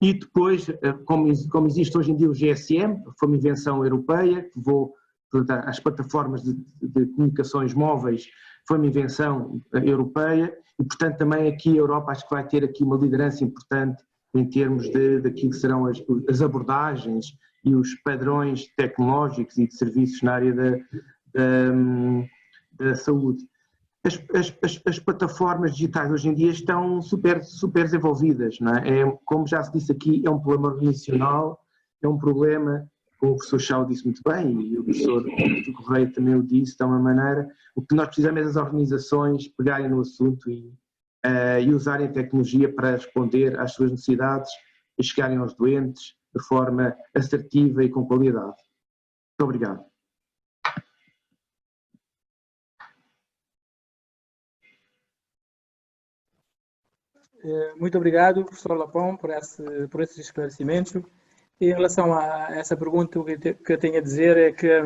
E depois, como existe hoje em dia o GSM, foi uma invenção europeia, que portanto, as plataformas de comunicações móveis foi uma invenção europeia, e portanto também aqui a Europa acho que vai ter aqui uma liderança importante em termos daquilo que serão as abordagens e os padrões tecnológicos e de serviços na área da saúde. As plataformas digitais hoje em dia estão super desenvolvidas, não é? Como já se disse aqui, é um problema organizacional, é um problema, como o professor Chau disse muito bem, e o professor Correia também o disse de uma maneira, o que nós precisamos é das organizações pegarem no assunto e usarem a tecnologia para responder às suas necessidades e chegarem aos doentes de forma assertiva e com qualidade. Muito obrigado.
Muito obrigado, professor Lapão, por esses esclarecimentos. Em relação a essa pergunta, o que eu tenho a dizer é que,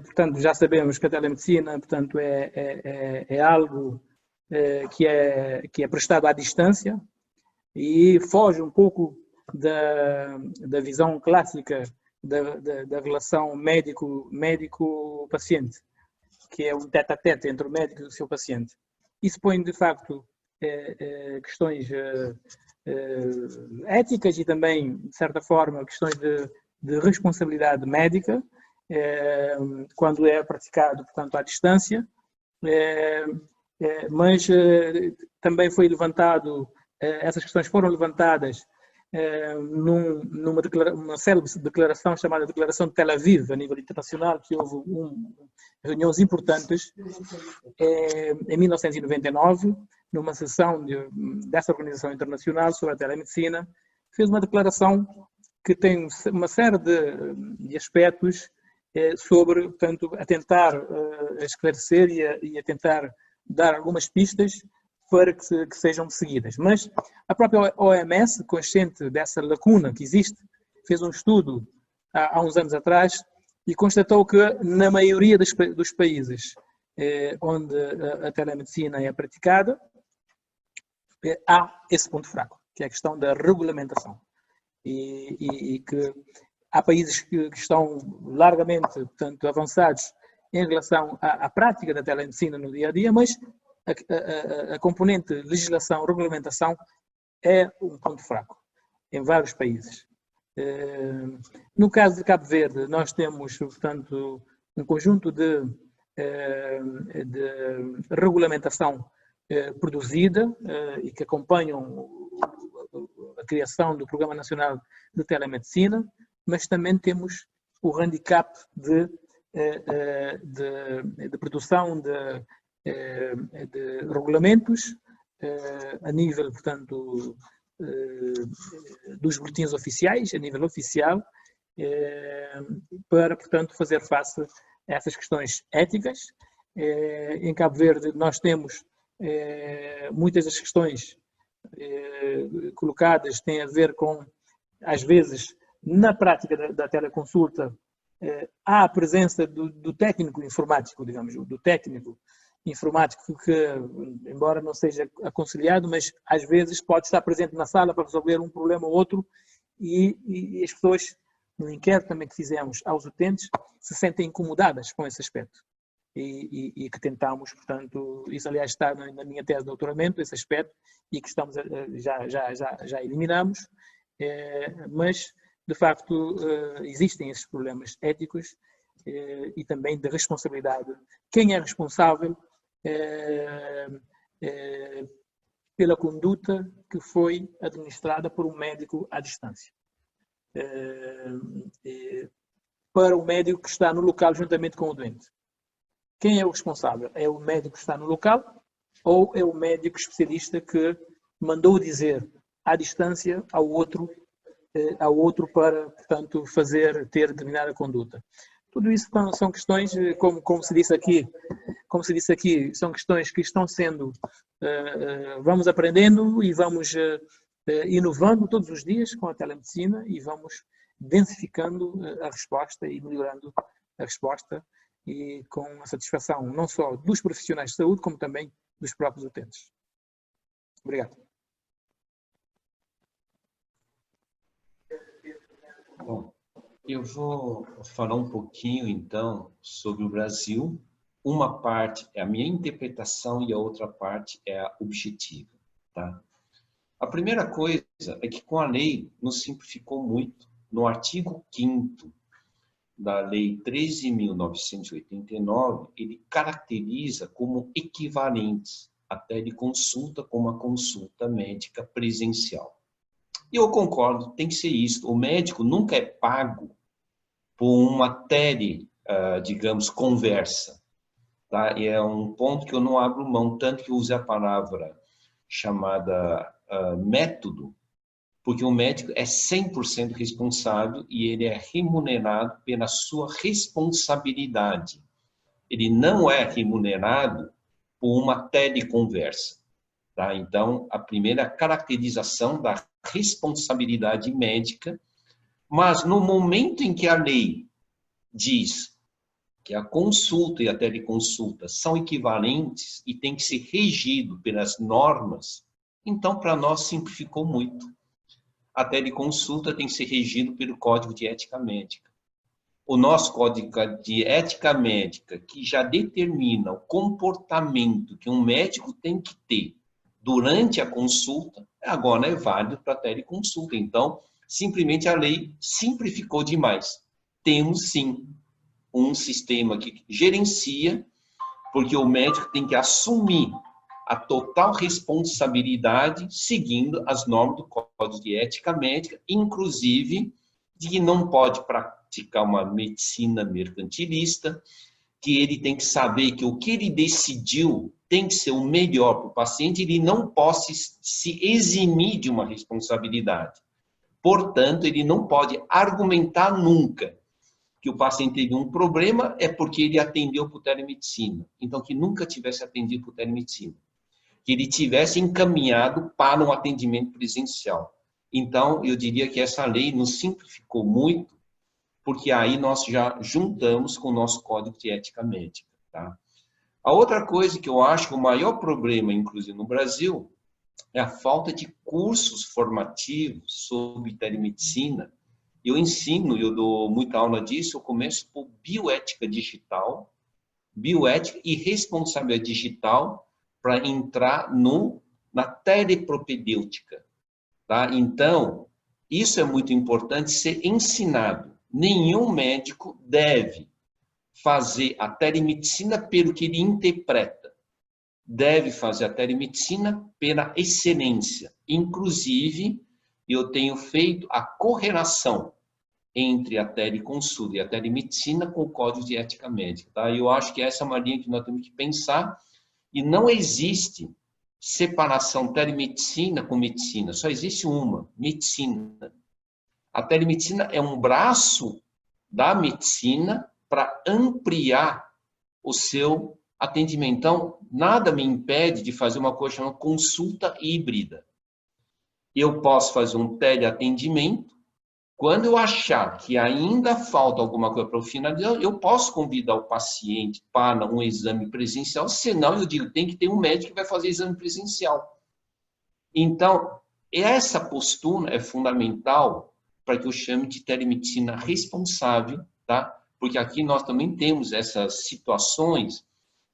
portanto, já sabemos que a telemedicina, portanto, é algo que é prestado à distância e foge um pouco da visão clássica da relação médico-paciente, que é um tete-a-tete entre o médico e o seu paciente. Isso põe, de facto, questões éticas e também, de certa forma, questões de responsabilidade médica, quando é praticado, portanto, à distância. Mas também foi levantado, essas questões foram levantadas numa célebre declaração chamada Declaração de Tel Aviv, a nível internacional, que houve reuniões importantes em 1999, numa sessão dessa organização internacional sobre a telemedicina, fez uma declaração que tem uma série de aspectos sobre, portanto, a tentar esclarecer e a tentar dar algumas pistas para que sejam seguidas. Mas a própria OMS, consciente dessa lacuna que existe, fez um estudo há uns anos atrás e constatou que na maioria dos países onde a telemedicina é praticada, há esse ponto fraco, que é a questão da regulamentação. E que há países que estão largamente, portanto, avançados em relação à prática da telemedicina no dia a dia, mas a componente legislação, regulamentação é um ponto fraco em vários países. No caso de Cabo Verde, nós temos, portanto, um conjunto de regulamentação produzida e que acompanham a criação do Programa Nacional de Telemedicina, mas também temos o handicap de produção de regulamentos a nível, portanto, dos boletins oficiais, a nível oficial, para, portanto, fazer face a essas questões éticas. Em Cabo Verde nós temos muitas das questões colocadas têm a ver com, às vezes, na prática da teleconsulta, há a presença do técnico informático, digamos, do técnico informático que, embora não seja aconselhado, mas às vezes pode estar presente na sala para resolver um problema ou outro e as pessoas, no inquérito também que fizemos aos utentes, se sentem incomodadas com esse aspecto. E que tentamos, portanto, isso aliás está na minha tese de doutoramento, esse aspecto, e que estamos já eliminamos, mas de facto existem esses problemas éticos e também de responsabilidade. Quem é responsável pela conduta que foi administrada por um médico à distância? Para o médico que está no local juntamente com o doente. Quem é o responsável? É o médico que está no local ou é o médico especialista que mandou dizer à distância ao outro para, portanto, ter determinada conduta? Tudo isso são questões, como se disse aqui, são questões que estão sendo, vamos aprendendo e vamos inovando todos os dias com a telemedicina e vamos densificando a resposta e melhorando a resposta e com a satisfação não só dos profissionais de saúde, como também dos próprios utentes. Obrigado.
Bom, eu vou falar um pouquinho, então, sobre o Brasil. Uma parte é a minha interpretação e a outra parte é a objetiva, tá? A primeira coisa é que com a lei nos simplificou muito. No artigo 5º da Lei 13.989, ele caracteriza como equivalentes a teleconsulta com uma consulta médica presencial. E eu concordo, tem que ser isso. O médico nunca é pago por uma digamos, conversa. Tá? E é um ponto que eu não abro mão, tanto que eu use a palavra chamada método, porque o médico é 100% responsável e ele é remunerado pela sua responsabilidade. Ele não é remunerado por uma teleconversa. Tá? Então, a primeira caracterização da responsabilidade médica, mas no momento em que a lei diz que a consulta e a teleconsulta são equivalentes e tem que ser regido pelas normas, então, para nós, simplificou muito. A teleconsulta tem que ser regido pelo Código de Ética Médica. O nosso Código de Ética Médica, que já determina o comportamento que um médico tem que ter durante a consulta, agora é válido para a teleconsulta. Então, simplesmente a lei simplificou demais. Temos, sim, um sistema que gerencia, porque o médico tem que assumir a total responsabilidade, seguindo as normas do Código de Ética Médica, inclusive de que não pode praticar uma medicina mercantilista, que ele tem que saber que o que ele decidiu tem que ser o melhor para o paciente, ele não pode se eximir de uma responsabilidade. Portanto, ele não pode argumentar nunca que o paciente teve um problema é porque ele atendeu por telemedicina. Então, que nunca tivesse atendido por telemedicina. Que ele tivesse encaminhado para um atendimento presencial. Então, eu diria que essa lei nos simplificou muito, porque aí nós já juntamos com o nosso Código de Ética Médica. Tá? A outra coisa que eu acho que o maior problema, inclusive no Brasil, é a falta de cursos formativos sobre telemedicina. Eu ensino, eu dou muita aula disso, eu começo por bioética digital, bioética e responsabilidade digital para entrar na telepropedêutica. Tá? Então, isso é muito importante ser ensinado. Nenhum médico deve fazer a telemedicina pelo que ele interpreta. Deve fazer a telemedicina pela excelência. Inclusive, eu tenho feito a correlação entre a teleconsulta e a telemedicina com o Código de Ética Médica. Tá? Eu acho que essa é uma linha que nós temos que pensar e não existe separação telemedicina com medicina, só existe uma, medicina. A telemedicina é um braço da medicina para ampliar o seu atendimento. Então, nada me impede de fazer uma coisa chamada consulta híbrida. Eu posso fazer um teleatendimento. Quando eu achar que ainda falta alguma coisa para eu finalizar, eu posso convidar o paciente para um exame presencial, senão eu digo, tem que ter um médico que vai fazer exame presencial. Então, essa postura é fundamental para que eu chame de telemedicina responsável, tá? Porque aqui nós também temos essas situações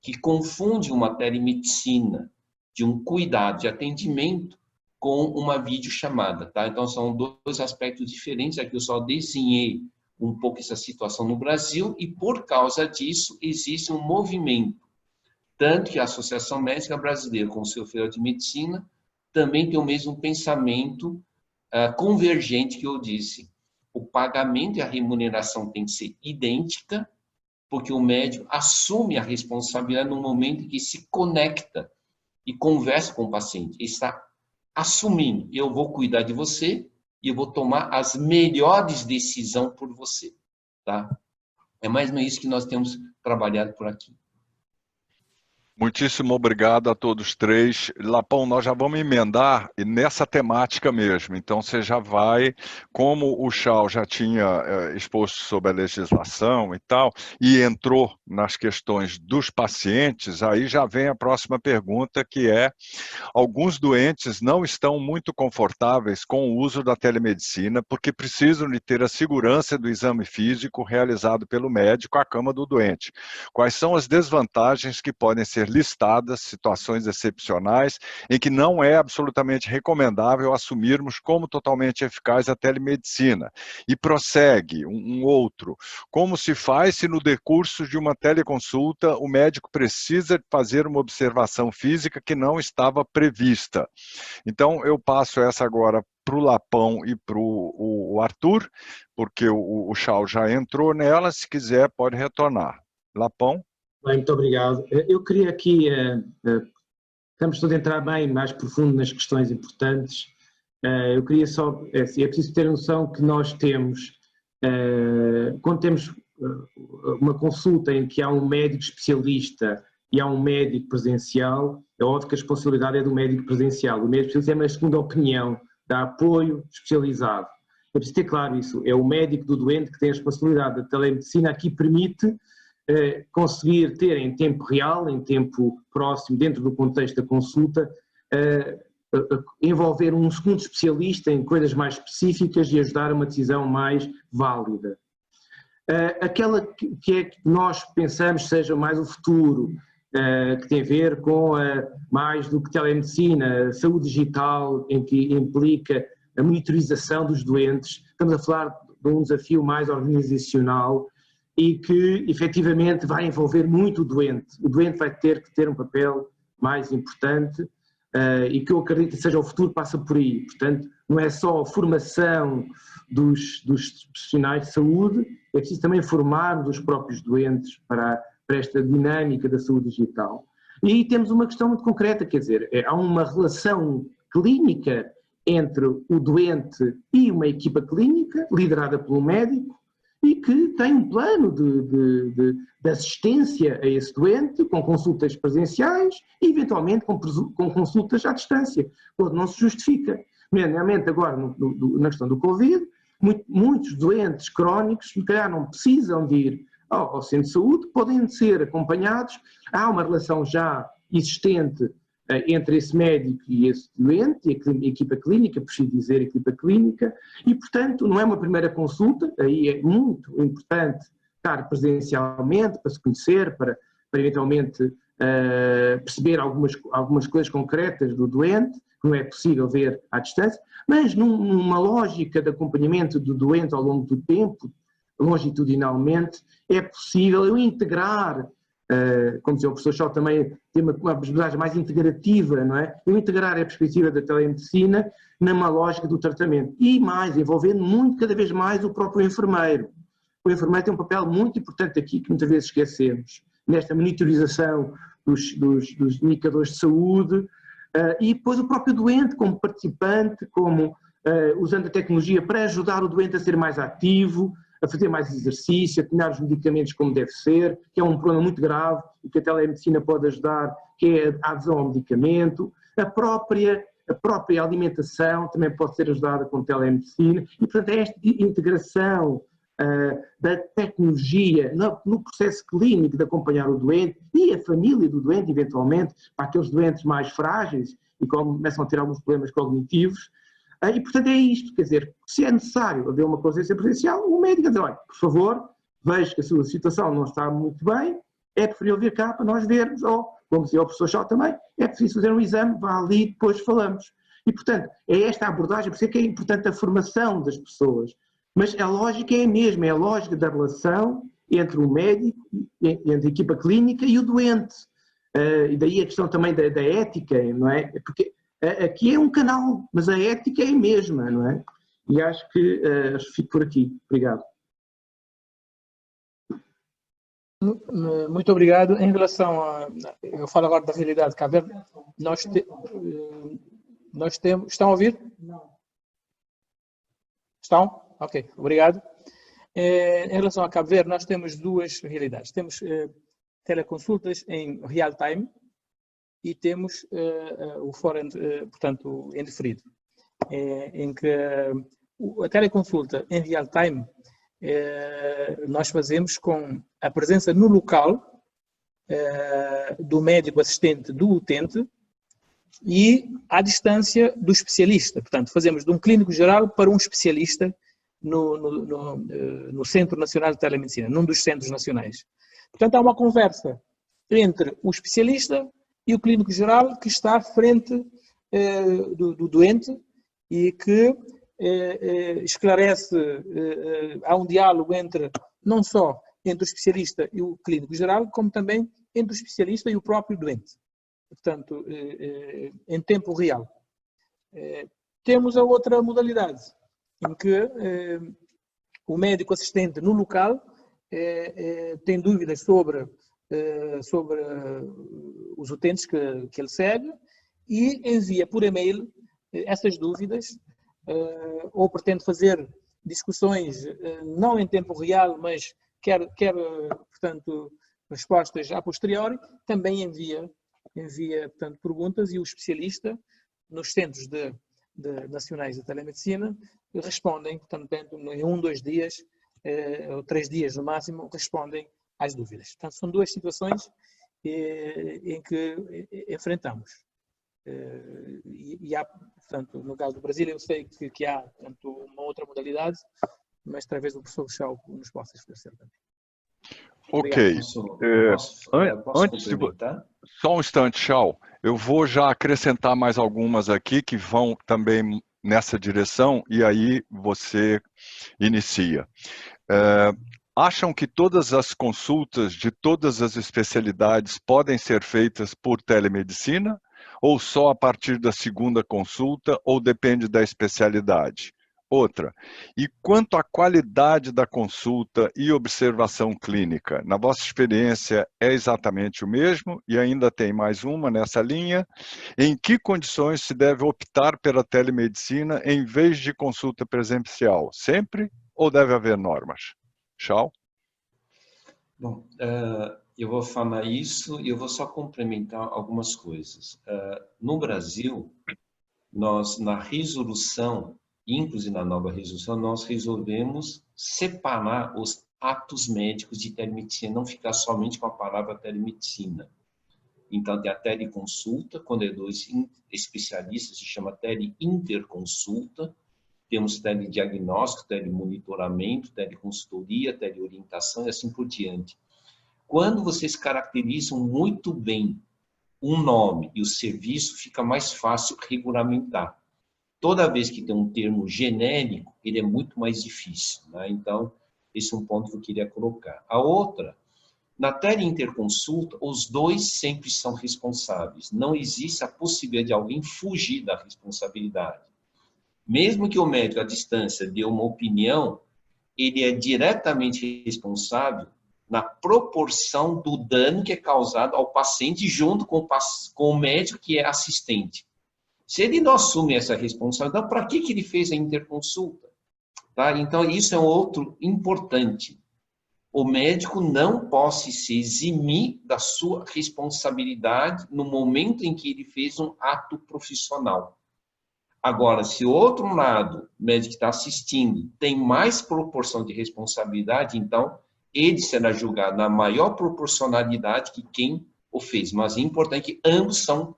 que confundem uma telemedicina de um cuidado de atendimento com uma videochamada, tá? Então, são dois aspectos diferentes. Aqui eu só desenhei um pouco essa situação no Brasil e, por causa disso, existe um movimento. Tanto que a Associação Médica Brasileira, com o seu Federal de Medicina, também tem o mesmo pensamento convergente que eu disse. O pagamento e a remuneração tem que ser idêntica, porque o médico assume a responsabilidade no momento em que se conecta e conversa com o paciente. Ele está assumindo, eu vou cuidar de você e eu vou tomar as melhores decisões por você, tá? É mais ou menos isso que nós temos trabalhado por aqui.
Muitíssimo obrigado a todos três. Lapão, nós já vamos emendar nessa temática mesmo. Então, você já vai, como o Chau já tinha exposto sobre a legislação e tal, e entrou nas questões dos pacientes, aí já vem a próxima pergunta, que é: alguns doentes não estão muito confortáveis com o uso da telemedicina porque precisam de ter a segurança do exame físico realizado pelo médico à cama do doente. Quais são as desvantagens que podem ser listadas, situações excepcionais, em que não é absolutamente recomendável assumirmos como totalmente eficaz a telemedicina? E prossegue um outro: como se faz se no decurso de uma teleconsulta o médico precisa fazer uma observação física que não estava prevista? Então, eu passo essa agora para o Lapão e para o Arthur, porque o Chau já entrou nela. Se quiser, pode retornar. Lapão?
Bem, muito obrigado. Eu queria aqui, estamos todos a entrar bem mais profundo nas questões importantes. Eu queria só, é preciso ter noção que nós temos, quando temos uma consulta em que há um médico especialista e há um médico presencial, é óbvio que a responsabilidade é do médico presencial. O médico especialista é uma segunda opinião, dá apoio especializado. É preciso ter claro isso, é o médico do doente que tem a responsabilidade. A telemedicina aqui permite conseguir ter em tempo real, em tempo próximo, dentro do contexto da consulta, envolver um segundo especialista em coisas mais específicas e ajudar a uma decisão mais válida. Aquela que é que nós pensamos seja mais o futuro, que tem a ver com mais do que telemedicina, saúde digital, em que implica a monitorização dos doentes. Estamos a falar de um desafio mais organizacional e que efetivamente vai envolver muito o doente. O doente vai ter que ter um papel mais importante e que eu acredito que seja o futuro, passa por aí. Portanto, não é só a formação dos profissionais de saúde, é preciso também formarmos os próprios doentes para esta dinâmica da saúde digital. E aí temos uma questão muito concreta, quer dizer, há uma relação clínica entre o doente e uma equipa clínica, liderada pelo médico, e que tem um plano de assistência a esse doente, com consultas presenciais e, eventualmente, com consultas à distância, quando não se justifica. Nomeadamente, agora, na questão do Covid, muitos doentes crónicos, se calhar, não precisam de ir ao centro de saúde, podem ser acompanhados. Há uma relação já existente entre esse médico e esse doente, e a equipa clínica, preciso dizer equipa clínica, e, portanto, não é uma primeira consulta, aí é muito importante estar presencialmente, para se conhecer, para eventualmente perceber algumas coisas concretas do doente, que não é possível ver à distância, mas numa lógica de acompanhamento do doente ao longo do tempo, longitudinalmente, é possível eu integrar, como dizia o professor Shaw, também tem uma abordagem mais integrativa, não é? Eu integrar a perspectiva da telemedicina numa lógica do tratamento e mais, envolvendo cada vez mais o próprio enfermeiro. O enfermeiro tem um papel muito importante aqui que muitas vezes esquecemos, nesta monitorização dos indicadores de saúde e depois o próprio doente como participante, usando a tecnologia para ajudar o doente a ser mais ativo, a fazer mais exercício, a tomar os medicamentos como deve ser, que é um problema muito grave e que a telemedicina pode ajudar, que é a adesão ao medicamento. A própria alimentação também pode ser ajudada com telemedicina e, portanto, é esta integração da tecnologia no processo clínico de acompanhar o doente e a família do doente, eventualmente, para aqueles doentes mais frágeis e que começam a ter alguns problemas cognitivos. E, portanto, é isto, quer dizer, se é necessário haver uma consciência presencial, o médico diz, olha, por favor, vejo que a sua situação não está muito bem, é preferível vir cá para nós vermos, ou, como dizia o professor Shaw também, é preciso fazer um exame, vá ali e depois falamos. E, portanto, é esta a abordagem, por isso é que é importante a formação das pessoas. Mas a lógica é a mesma, é a lógica da relação entre o médico, entre a equipa clínica e o doente. E daí a questão também da ética, não é? Porque aqui é um canal, mas a ética é a mesma, não é? E acho que fico por aqui. Obrigado.
Muito obrigado. Em relação a... Eu falo agora da realidade de Cabo Verde. Nós temos... Estão a ouvir? Não. Estão? Ok, obrigado. Em relação a Cabo Verde, nós temos duas realidades. Temos teleconsultas em real time, e temos o fora, portanto, em diferido, em que a teleconsulta em real time nós fazemos com a presença no local do médico assistente do utente e à distância do especialista. Portanto, fazemos de um clínico geral para um especialista no Centro Nacional de Telemedicina, num dos centros nacionais. Portanto, há uma conversa entre o especialista e o clínico geral que está à frente do doente e que esclarece, há um diálogo não só entre o especialista e o clínico geral, como também entre o especialista e o próprio doente. Portanto, em tempo real. Temos a outra modalidade, em que o médico assistente no local tem dúvidas sobre os utentes que ele segue e envia por e-mail essas dúvidas ou pretende fazer discussões não em tempo real, mas quer portanto, respostas a posteriori, também envia portanto, perguntas e o especialista nos centros nacionais de telemedicina respondem, portanto, em 1, 2 dias ou 3 dias no máximo, respondem às dúvidas. Portanto, são duas situações em que enfrentamos. E há, portanto, no caso do Brasil, eu sei que há, portanto, uma outra modalidade, mas talvez o professor Shaw nos possa esclarecer também.
Ok. Antes de... Só um instante, Shaw. Eu vou já acrescentar mais algumas aqui que vão também nessa direção e aí você inicia. acham que todas as consultas de todas as especialidades podem ser feitas por telemedicina? Ou só a partir da segunda consulta, ou depende da especialidade? Outra, e quanto à qualidade da consulta e observação clínica? Na vossa experiência, é exatamente o mesmo? E ainda tem mais uma nessa linha. Em que condições se deve optar pela telemedicina em vez de consulta presencial? Sempre ou deve haver normas? Tchau.
Bom, eu vou falar isso e eu vou só complementar algumas coisas. No Brasil, nós, na resolução, inclusive na nova resolução, nós resolvemos separar os atos médicos de telemedicina, não ficar somente com a palavra telemedicina. Então, tem a teleconsulta, quando é dois especialistas, se chama teleinterconsulta. Temos telediagnóstico, telemonitoramento, teleconsultoria, teleorientação e assim por diante. Quando vocês caracterizam muito bem um nome e o serviço, fica mais fácil regulamentar. Toda vez que tem um termo genérico, ele é muito mais difícil, né? Então, esse é um ponto que eu queria colocar. A outra, na teleinterconsulta, os dois sempre são responsáveis. Não existe a possibilidade de alguém fugir da responsabilidade. Mesmo que o médico à distância dê uma opinião, ele é diretamente responsável na proporção do dano que é causado ao paciente junto com o médico que é assistente. Se ele não assume essa responsabilidade, para que ele fez a interconsulta? Tá? Então, isso é um outro importante. O médico não pode se eximir da sua responsabilidade no momento em que ele fez um ato profissional. Agora, se o outro lado, o médico que está assistindo, tem mais proporção de responsabilidade, então ele será julgado na maior proporcionalidade que quem o fez. Mas é importante que ambos são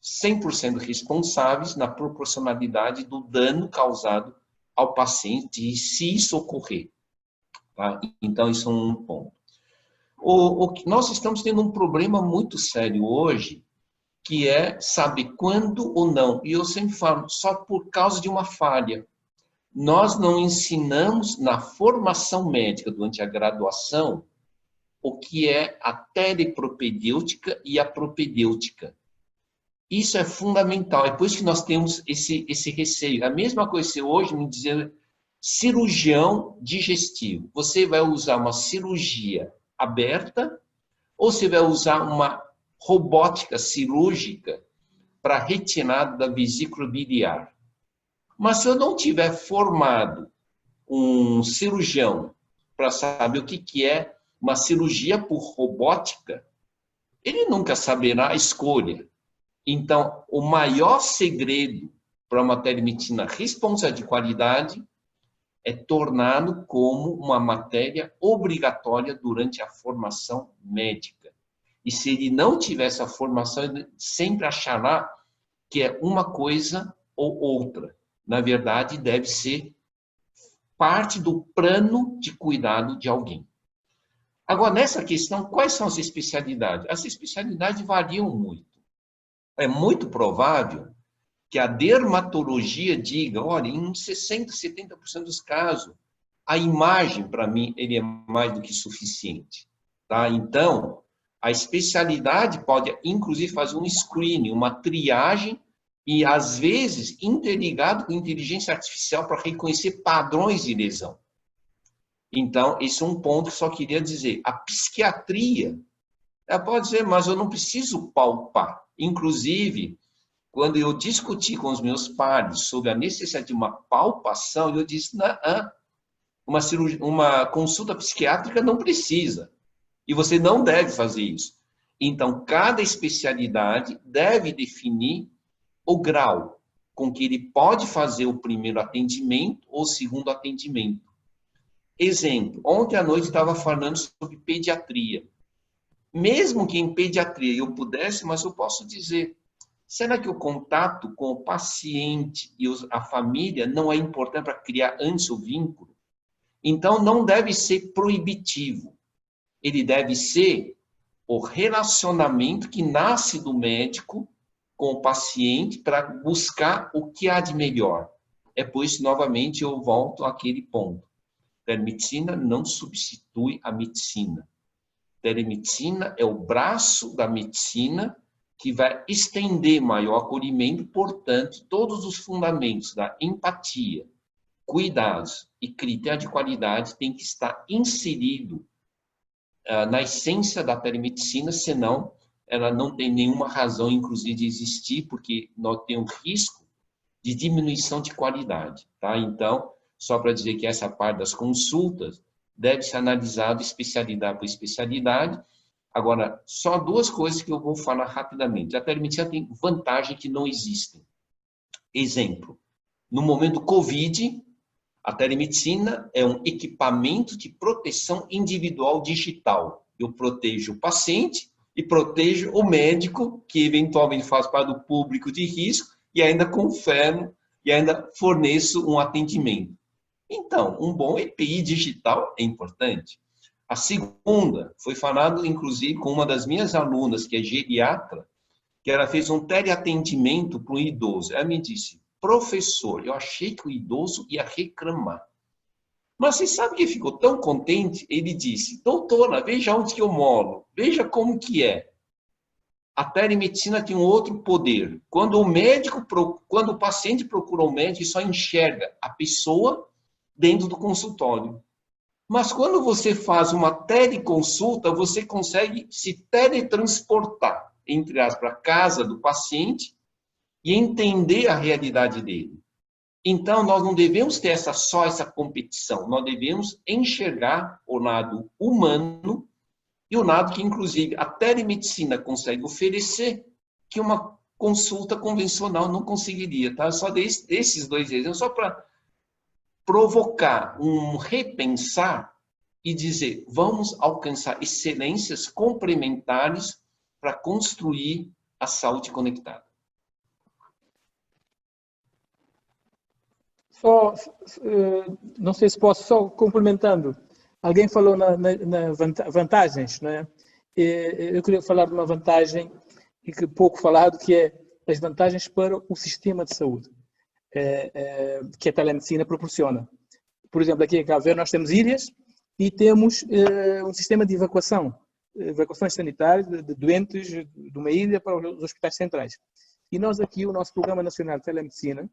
100% responsáveis na proporcionalidade do dano causado ao paciente, se isso ocorrer. Tá? Então, isso é um ponto. Nós estamos tendo um problema muito sério hoje, que é saber quando ou não. E eu sempre falo, só por causa de uma falha. Nós não ensinamos na formação médica, durante a graduação, o que é a telepropedêutica e a propedêutica. Isso é fundamental, é por isso que nós temos esse receio. A mesma coisa se hoje me dizer cirurgião digestivo. Você vai usar uma cirurgia aberta ou você vai usar uma robótica cirúrgica para retirada da vesícula biliar? Mas se eu não tiver formado um cirurgião para saber o que é uma cirurgia por robótica, ele nunca saberá a escolha. Então, o maior segredo para uma telemedicina responsável de qualidade é torná-lo como uma matéria obrigatória durante a formação médica. E se ele não tiver essa formação, ele sempre achará que é uma coisa ou outra. Na verdade, deve ser parte do plano de cuidado de alguém. Agora, nessa questão, quais são as especialidades? As especialidades variam muito. É muito provável que a dermatologia diga, olha, em 60%, 70% dos casos, a imagem, para mim, ele é mais do que suficiente. Tá? Então, a especialidade pode, inclusive, fazer um screening, uma triagem, e, às vezes, interligado com inteligência artificial para reconhecer padrões de lesão. Então, esse é um ponto que só queria dizer. A psiquiatria, ela pode dizer, mas eu não preciso palpar. Inclusive, quando eu discuti com os meus pares sobre a necessidade de uma palpação, eu disse, uma consulta psiquiátrica não precisa. E você não deve fazer isso. Então, cada especialidade deve definir o grau com que ele pode fazer o primeiro atendimento ou o segundo atendimento. Exemplo, ontem à noite estava falando sobre pediatria. Mesmo que em pediatria eu pudesse, mas eu posso dizer, será que o contato com o paciente e a família não é importante para criar antes o vínculo? Então, não deve ser proibitivo. Ele deve ser o relacionamento que nasce do médico com o paciente para buscar o que há de melhor. É por isso, novamente, eu volto àquele ponto. Telemedicina não substitui a medicina. Telemedicina é o braço da medicina que vai estender maior acolhimento, portanto, todos os fundamentos da empatia, cuidados e critério de qualidade têm que estar inserido na essência da telemedicina, senão ela não tem nenhuma razão, inclusive, de existir, porque nós temos risco de diminuição de qualidade, tá? Então, só para dizer que essa parte das consultas deve ser analisada especialidade por especialidade. Agora, só duas coisas que eu vou falar rapidamente. A telemedicina tem vantagem que não existem. Exemplo, no momento do Covid, a telemedicina é um equipamento de proteção individual digital. Eu protejo o paciente e protejo o médico, que eventualmente faz parte do público de risco, e ainda confere e ainda forneço um atendimento. Então, um bom EPI digital é importante. A segunda, foi falado inclusive com uma das minhas alunas, que é geriatra, que ela fez um teleatendimento para um idoso. Ela me disse, professor, eu achei que o idoso ia reclamar. Mas você sabe que ficou tão contente? Ele disse, doutora, veja onde que eu moro, veja como que é. A telemedicina tem um outro poder. Quando o paciente procura o médico, ele só enxerga a pessoa dentro do consultório. Mas quando você faz uma teleconsulta, você consegue se teletransportar, entre aspas, para a casa do paciente e entender a realidade dele. Então, nós não devemos ter só essa competição, nós devemos enxergar o lado humano e o lado que, inclusive, a telemedicina consegue oferecer, que uma consulta convencional não conseguiria. Tá? Só desses dois exemplos, só para provocar um repensar e dizer, vamos alcançar excelências complementares para construir a saúde conectada.
Só, não sei se posso, só complementando. Alguém falou na vantagens, não é? Eu queria falar de uma vantagem que pouco falado, que é as vantagens para o sistema de saúde, que a telemedicina proporciona. Por exemplo, aqui em Cabo Verde nós temos ilhas e temos um sistema de evacuações sanitárias de doentes de uma ilha para os hospitais centrais. E nós aqui, o nosso Programa Nacional de Telemedicina,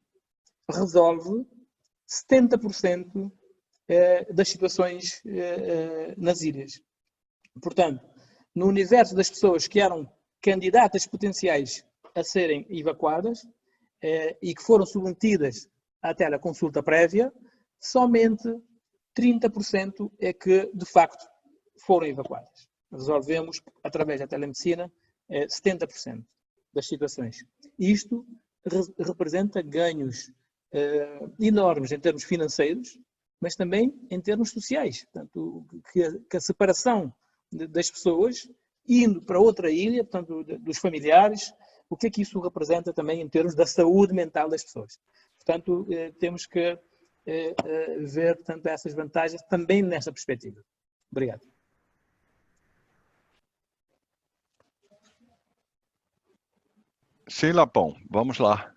resolve 70% das situações nas ilhas. Portanto, no universo das pessoas que eram candidatas potenciais a serem evacuadas e que foram submetidas à teleconsulta prévia, somente 30% é que, de facto, foram evacuadas. Resolvemos, através da telemedicina, 70% das situações. Isto representa ganhos enormes em termos financeiros, mas também em termos sociais. Portanto, que a separação das pessoas indo para outra ilha, portanto, dos familiares, o que é que isso representa também em termos da saúde mental das pessoas. Portanto, temos que ver, portanto, essas vantagens também nessa perspectiva. Obrigado.
Sim, Lapão, vamos lá.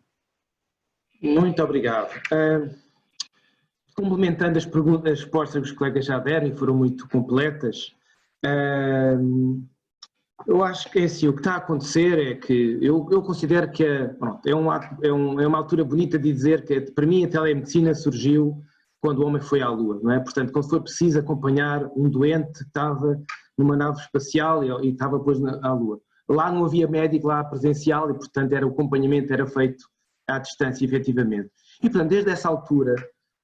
Muito obrigado. Complementando as respostas que os colegas já deram e foram muito completas, eu acho que é assim, o que está a acontecer é que eu considero que é uma altura bonita de dizer que, para mim, a telemedicina surgiu quando o homem foi à Lua, não é? Portanto, quando foi preciso acompanhar um doente que estava numa nave espacial e estava depois à Lua. Lá não havia médico lá presencial e, portanto, o acompanhamento era feito à distância, efetivamente. E, portanto, desde essa altura,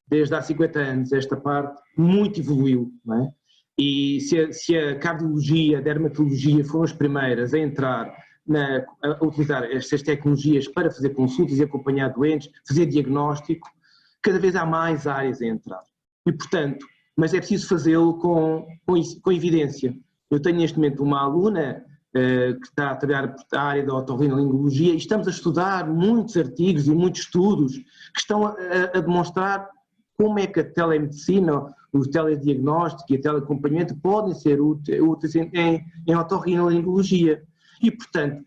desde há 50 anos, esta parte muito evoluiu, não é? E se a cardiologia, a dermatologia foram as primeiras a entrar, a utilizar estas tecnologias para fazer consultas e acompanhar doentes, fazer diagnóstico, cada vez há mais áreas a entrar. E, portanto, mas é preciso fazê-lo com evidência. Eu tenho neste momento uma aluna que está a trabalhar a área da otorrinolaringologia e estamos a estudar muitos artigos e muitos estudos que estão a demonstrar como é que a telemedicina, o telediagnóstico e o teleacompanhamento podem ser úteis em otorrinolaringologia. E, portanto,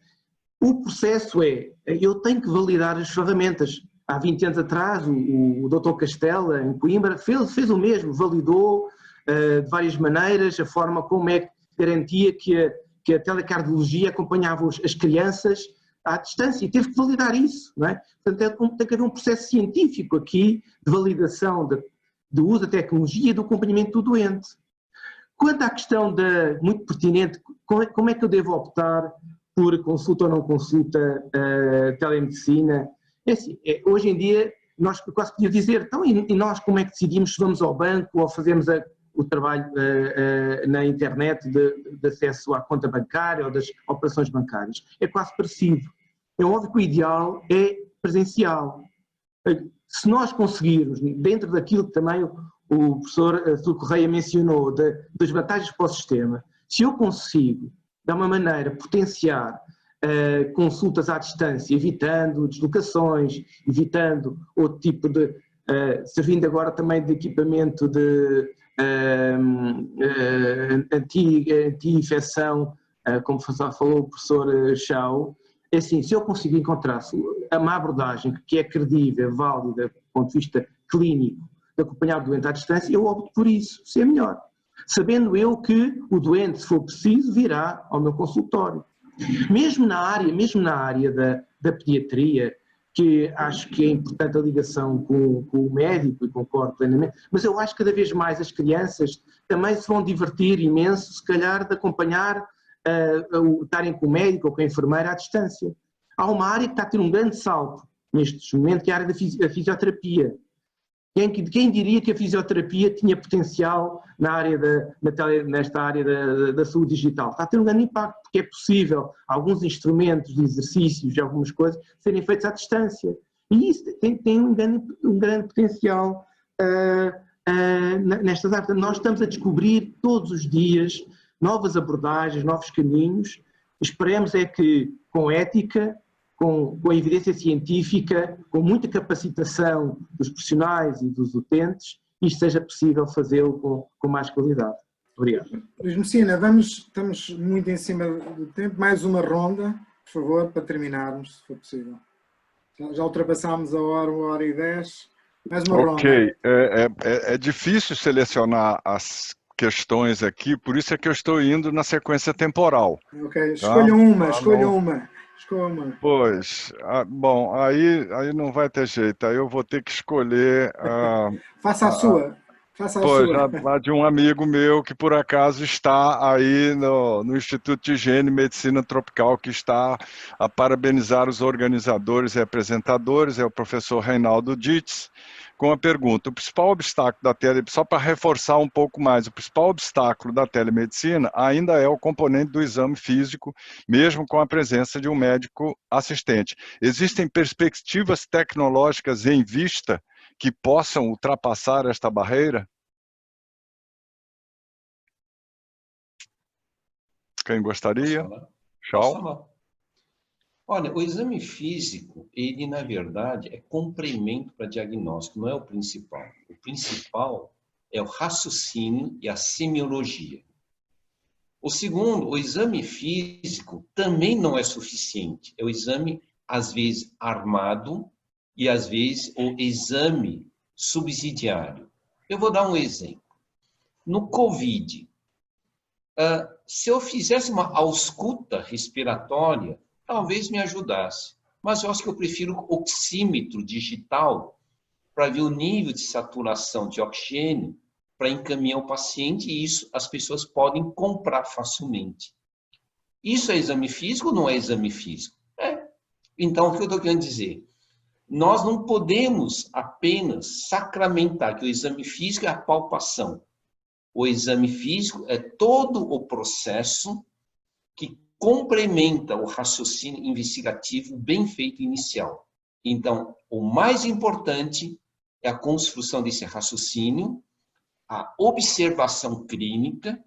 o processo eu tenho que validar as ferramentas. há 20 anos atrás, o Dr. Castela, em Coimbra, fez o mesmo, validou de várias maneiras a forma como é que garantia que a telecardiologia acompanhava as crianças à distância, e teve que validar isso, não é? Portanto, tem que haver um processo científico aqui de validação do uso da tecnologia e do acompanhamento do doente. Quanto à questão muito pertinente, como é que eu devo optar por consulta ou não consulta telemedicina? É assim, hoje em dia, nós quase podíamos dizer, então, e nós como é que decidimos se vamos ao banco ou fazemos o trabalho na internet de acesso à conta bancária ou das operações bancárias? É quase parecido. É óbvio que o ideal é presencial. Se nós conseguirmos, dentro daquilo que também o professor Correia mencionou, das vantagens para o sistema, se eu consigo, de uma maneira, potenciar consultas à distância, evitando deslocações, evitando outro tipo de, servindo agora também de equipamento de anti-infecção, como falou o professor Chau, é assim, se eu consigo encontrar uma abordagem que é credível, válida, do ponto de vista clínico, de acompanhar o doente à distância, eu opto por isso, se é melhor. Sabendo eu que o doente, se for preciso, virá ao meu consultório. Mesmo na área da pediatria, que acho que é importante a ligação com o médico, e concordo plenamente, mas eu acho que cada vez mais as crianças também se vão divertir imenso, se calhar, de acompanhar, estarem com o médico ou com a enfermeira à distância. Há uma área que está a ter um grande salto neste momento, que é a área da fisioterapia. Quem diria que a fisioterapia tinha potencial nesta área da saúde digital? Está a ter um grande impacto, porque é possível alguns instrumentos de exercícios e algumas coisas serem feitos à distância. E isso tem um grande potencial nestas áreas. Nós estamos a descobrir todos os dias novas abordagens, novos caminhos. Esperemos é que, com ética, com a evidência científica, com muita capacitação dos profissionais e dos utentes, isto seja possível fazê-lo com mais qualidade. Obrigado.
Luís Messina, estamos muito em cima do tempo. Mais uma ronda, por favor, para terminarmos, se for possível. Já ultrapassámos a hora e 10. Mais uma ronda.
Ok, é difícil selecionar as questões aqui, por isso é que eu estou indo na sequência temporal.
Ok, escolha uma.
Pois, bom, aí não vai ter jeito, aí eu vou ter que escolher...
Faça a sua.
A de um amigo meu que por acaso está aí no Instituto de Higiene e Medicina Tropical, que está a parabenizar os organizadores e apresentadores, é o professor Reinaldo Dietz, com a pergunta: o principal obstáculo da só para reforçar um pouco mais, o principal obstáculo da telemedicina ainda é o componente do exame físico, mesmo com a presença de um médico assistente. Existem perspectivas tecnológicas em vista que possam ultrapassar esta barreira? Quem gostaria? Tchau.
Olha, o exame físico, ele na verdade é complemento para diagnóstico, não é o principal. O principal é o raciocínio e a semiologia. O segundo, o exame físico também não é suficiente. É o exame, às vezes, armado e, às vezes, o exame subsidiário. Eu vou dar um exemplo. No COVID, se eu fizesse uma ausculta respiratória, talvez me ajudasse. Mas eu acho que eu prefiro o oxímetro digital para ver o nível de saturação de oxigênio para encaminhar o paciente, e isso as pessoas podem comprar facilmente. Isso é exame físico ou não é exame físico? Então, o que eu estou querendo dizer? Nós não podemos apenas sacramentar que o exame físico é a palpação. O exame físico é todo o processo que complementa o raciocínio investigativo bem feito inicial. Então, o mais importante é a construção desse raciocínio, a observação clínica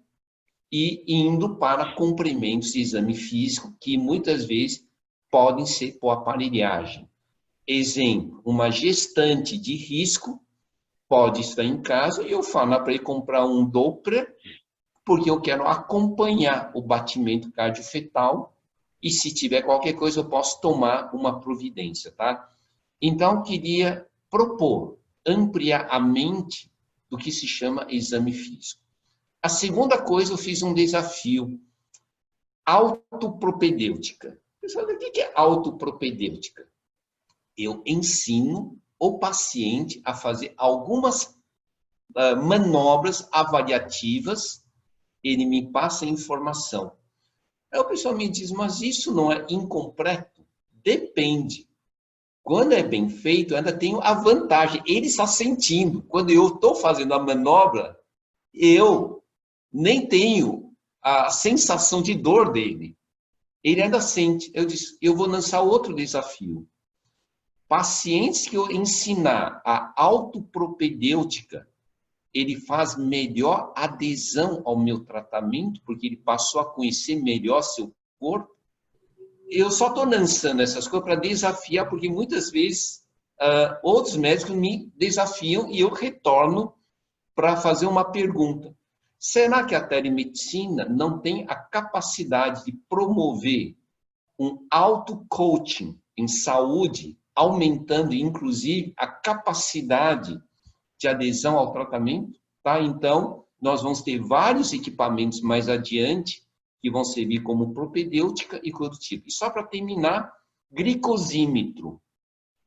e indo para complementos de exame físico, que muitas vezes podem ser por aparelhagem. Exemplo, uma gestante de risco pode estar em casa e eu falo para ele comprar um Doppler, porque eu quero acompanhar o batimento cardiofetal e se tiver qualquer coisa eu posso tomar uma providência, tá? Então, queria propor, ampliar a mente do que se chama exame físico. A segunda coisa, eu fiz um desafio. Autopropedêutica. Pessoal, o que é autopropedêutica? Eu ensino o paciente a fazer algumas manobras avaliativas, ele me passa informação. Aí o pessoal me diz, mas isso não é incompleto? Depende. Quando é bem feito, eu ainda tenho a vantagem. Ele está sentindo. Quando eu estou fazendo a manobra, eu nem tenho a sensação de dor dele. Ele ainda sente. Eu disse, eu vou lançar outro desafio. Pacientes que eu ensinar a autopropedêutica, ele faz melhor adesão ao meu tratamento, porque ele passou a conhecer melhor seu corpo. Eu só estou lançando essas coisas para desafiar, porque muitas vezes outros médicos me desafiam e eu retorno para fazer uma pergunta. Será que a telemedicina não tem a capacidade de promover um auto-coaching em saúde, aumentando, inclusive, a capacidade de adesão ao tratamento? Tá? Então, nós vamos ter vários equipamentos mais adiante que vão servir como propedêutica e coisa do tipo. E só para terminar, glicosímetro.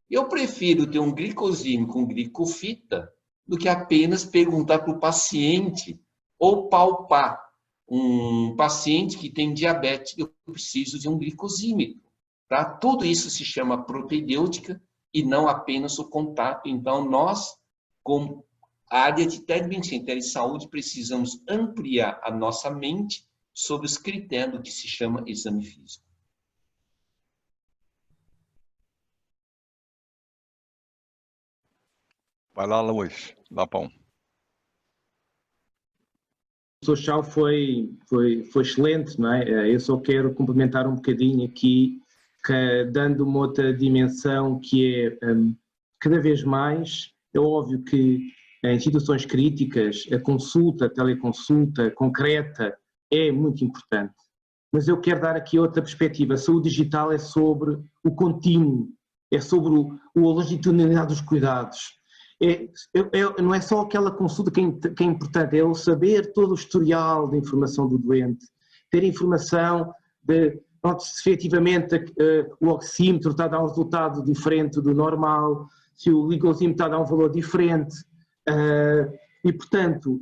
Eu prefiro ter um glicosímetro com glicofita do que apenas perguntar para o paciente ou palpar um paciente que tem diabetes. Eu preciso de um glicosímetro. Tá? Tudo isso se chama propedêutica e não apenas o contato. Então, nós, como área de telemedicina e telesaúde, precisamos ampliar a nossa mente sobre os critérios que se chama exame físico.
Vai lá, Luiz. Lapão.
O professor Chau foi excelente, não é? Eu só quero complementar um bocadinho aqui, dando uma outra dimensão que é, cada vez mais, é óbvio que em situações críticas, a consulta, a teleconsulta concreta é muito importante. Mas eu quero dar aqui outra perspectiva. A saúde digital é sobre o contínuo, é sobre a longitudinalidade dos cuidados. Não é só aquela consulta que é importante, é o saber todo o historial da informação do doente, ter informação de se efetivamente o oxímetro está a dar um resultado diferente do normal, se o glicosímetro está a dar um valor diferente, e portanto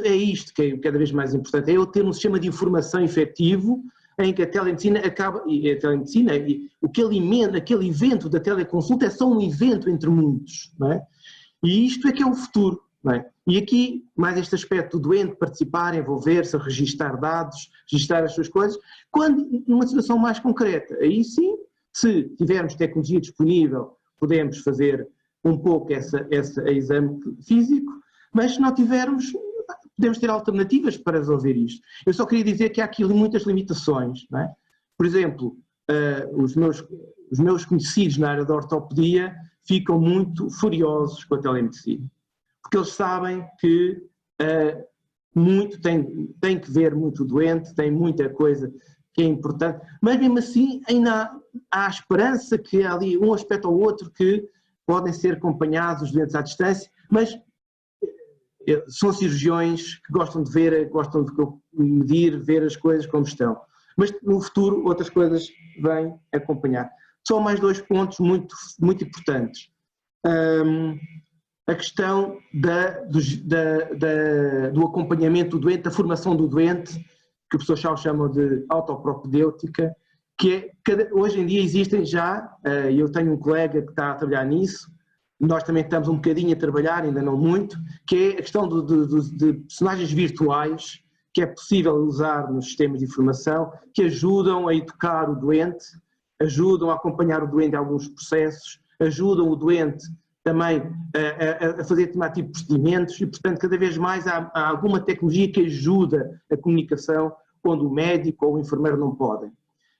é isto que é cada vez mais importante, é eu ter um sistema de informação efetivo em que a telemedicina acaba, e a telemedicina, aquele evento da teleconsulta é só um evento entre muitos, não é? E isto é que é o futuro, não é? E aqui, mais este aspecto do doente participar, envolver-se, registar dados, registar as suas coisas, quando numa situação mais concreta, aí sim, se tivermos tecnologia disponível, podemos fazer um pouco esse exame físico, mas se não tivermos, podemos ter alternativas para resolver isto. Eu só queria dizer que há aqui muitas limitações, não é? Por exemplo, os meus conhecidos na área da ortopedia ficam muito furiosos com a telemedicina, porque eles sabem que muito tem que ver muito o doente, tem muita coisa que é importante, mas mesmo assim ainda há esperança que há ali um aspecto ou outro que podem ser acompanhados os doentes à distância, mas são cirurgiões que gostam de ver, gostam de medir, ver as coisas como estão. Mas no futuro outras coisas vêm acompanhar. Só mais dois pontos muito, muito importantes. A questão do acompanhamento do doente, da formação do doente, que o professor Chau chama de autopropedêutica, que hoje em dia existem já, eu tenho um colega que está a trabalhar nisso, nós também estamos um bocadinho a trabalhar, ainda não muito, que é a questão de personagens virtuais que é possível usar nos sistemas de informação, que ajudam a educar o doente, ajudam a acompanhar o doente em alguns processos, ajudam o doente também a fazer determinado tipo de procedimentos e, portanto, cada vez mais há alguma tecnologia que ajuda a comunicação quando o médico ou o enfermeiro não podem.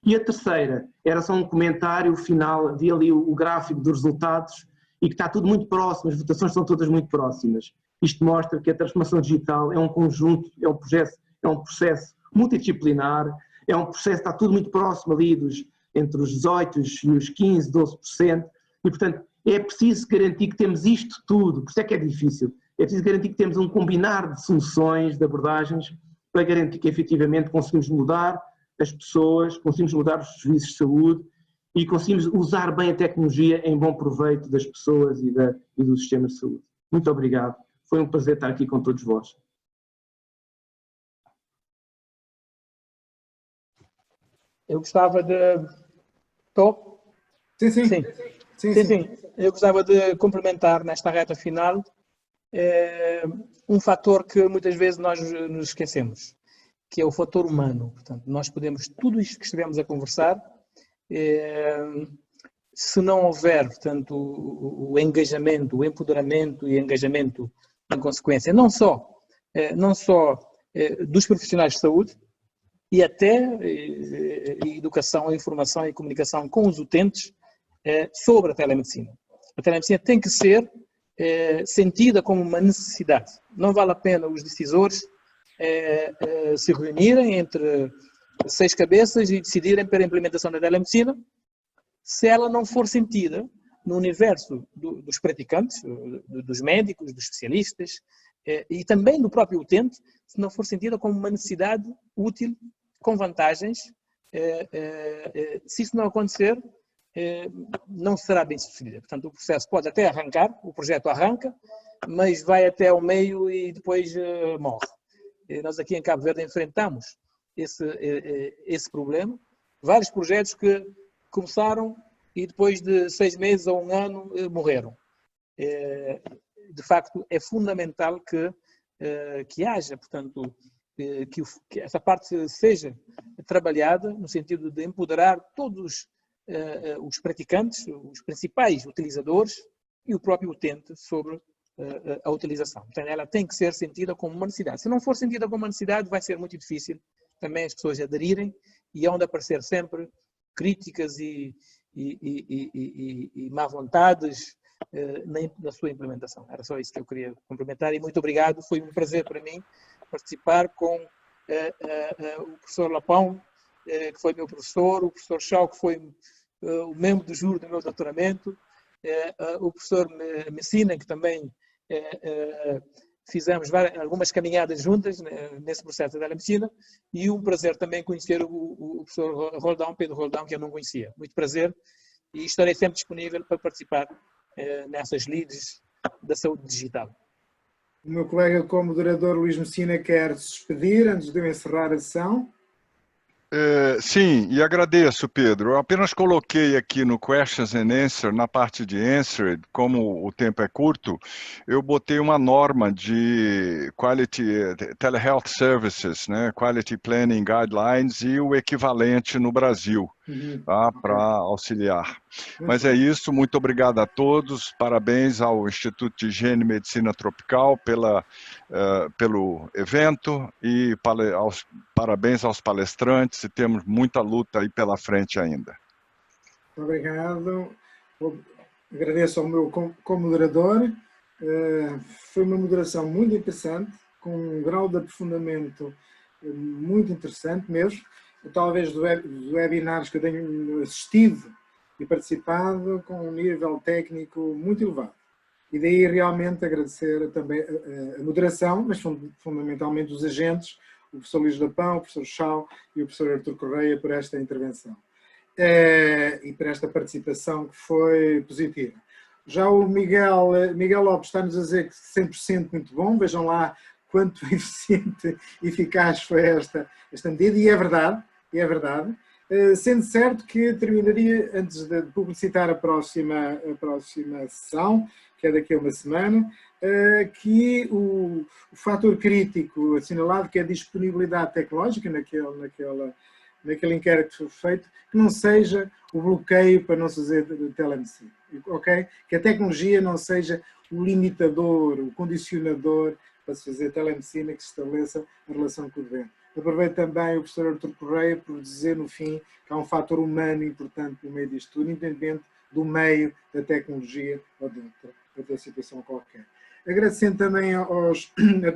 E a terceira, era só um comentário final, vi ali o gráfico dos resultados e que está tudo muito próximo, as votações são todas muito próximas. Isto mostra que a transformação digital é um conjunto, é um processo multidisciplinar, é um processo, está tudo muito próximo ali entre os 18% e os 15%, 12%, e portanto é preciso garantir que temos isto tudo, por isso é que é difícil, é preciso garantir que temos um combinar de soluções, de abordagens, para garantir que efetivamente conseguimos mudar as pessoas, conseguimos mudar os serviços de saúde e conseguimos usar bem a tecnologia em bom proveito das pessoas e do sistema de saúde. Muito obrigado, foi um prazer estar aqui com todos vós.
Eu gostava de... Estou?
Sim, sim.
Sim. Sim. Eu gostava de complementar nesta reta final um fator que muitas vezes nós nos esquecemos, que é o fator humano. Portanto, nós podemos, tudo isto que estivemos a conversar, se não houver, portanto, o engajamento, o empoderamento e engajamento em consequência, não só dos profissionais de saúde, e até educação, informação e comunicação com os utentes sobre a telemedicina. A telemedicina tem que ser sentida como uma necessidade. Não vale a pena os decisores se reunirem entre 6 cabeças e decidirem pela implementação da telemedicina se ela não for sentida no universo dos praticantes, dos médicos, dos especialistas e também do próprio utente, se não for sentida como uma necessidade útil, com vantagens. Se isso não acontecer, não será bem sucedida. Portanto, o processo pode até arrancar, o projeto arranca, mas vai até ao meio e depois morre. Nós aqui em Cabo Verde enfrentamos esse problema. Vários projetos que começaram e depois de 6 meses ou 1 ano morreram. De facto, é fundamental que haja, portanto, que essa parte seja trabalhada no sentido de empoderar todos os praticantes, os principais utilizadores e o próprio utente sobre a utilização. Portanto, ela tem que ser sentida como uma necessidade. Se não for sentida como uma necessidade, vai ser muito difícil também as pessoas aderirem e hão de aparecer sempre críticas e má vontades na sua implementação. Era só isso que eu queria complementar e muito obrigado. Foi um prazer para mim participar com o professor Lapão, que foi meu professor, o professor Chau, que foi o membro do júri do meu doutoramento, o professor Messina, que também fizemos algumas caminhadas juntas nesse processo da telemedicina, e um prazer também conhecer o professor Roldão, Pedro Roldão, que eu não conhecia. Muito prazer e estarei sempre disponível para participar nessas leads da saúde digital.
O meu colega co-moderador Luís Messina quer se despedir antes de eu encerrar a sessão.
Sim, e agradeço, Pedro. Eu apenas coloquei aqui no Questions and Answers, na parte de Answered, como o tempo é curto, eu botei uma norma de Quality Telehealth Services, né, Quality Planning Guidelines e o equivalente no Brasil, tá, para auxiliar. Mas é isso, muito obrigado a todos, parabéns ao Instituto de Higiene e Medicina Tropical pelo evento e parabéns aos palestrantes e temos muita luta aí pela frente ainda.
Muito obrigado. Agradeço ao meu co-moderador. Foi uma moderação muito interessante, com um grau de aprofundamento muito interessante mesmo. Talvez dos webinars que eu tenho assistido e participado com um nível técnico muito elevado. E daí realmente agradecer também a moderação, mas fundamentalmente os agentes, o professor Luís Lapão, o professor Chau e o professor Artur Correia por esta intervenção. E por esta participação que foi positiva. Já o Miguel Lopes está-nos a dizer que 100% muito bom, vejam lá quanto eficiente e eficaz foi esta medida, e é verdade. Sendo certo que terminaria, antes de publicitar a próxima sessão, que é daqui a uma semana, que o fator crítico assinalado, que é a disponibilidade tecnológica naquele inquérito que foi feito, que não seja o bloqueio para não se fazer telemedicina, ok? Que a tecnologia não seja o limitador, o condicionador para se fazer telemedicina, que se estabeleça a relação com o doente. Aproveito também o professor Artur Correia por dizer, no fim, que há um fator humano importante no meio disto tudo, independente do meio da tecnologia ou de outra situação qualquer. Agradecendo também a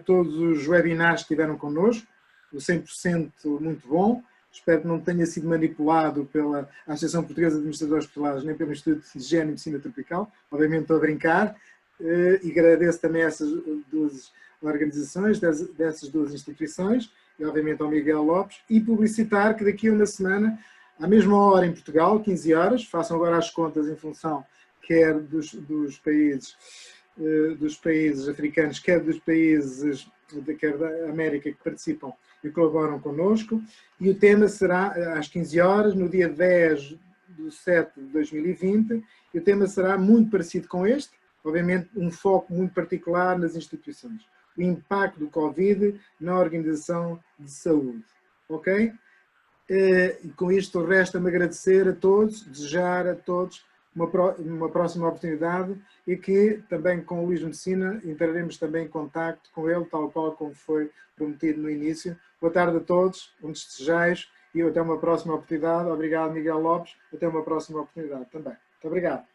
todos os webinars que estiveram connosco, o 100% muito bom, Espero que não tenha sido manipulado pela Associação Portuguesa de Administradores Hospitalares, nem pelo Instituto de Higiene e Medicina Tropical. Obviamente estou a brincar. E agradeço também a essas duas organizações, dessas duas instituições, e obviamente ao Miguel Lopes, e publicitar que daqui a uma semana, à mesma hora em Portugal, 15 horas, façam agora as contas em função quer dos países africanos, quer dos países, quer da América que participam e colaboram connosco, e o tema será às 15 horas, no dia 10/7/2020, e o tema será muito parecido com este, obviamente um foco muito particular nas instituições. O impacto do Covid na organização de saúde. Ok? E com isto resta-me agradecer a todos, desejar a todos uma próxima oportunidade e que também com o Luís Medicina entraremos também em contacto com ele, tal qual como foi prometido no início. Boa tarde a todos, onde estejais, e até uma próxima oportunidade. Obrigado, Miguel Lopes. Até uma próxima oportunidade também. Muito obrigado.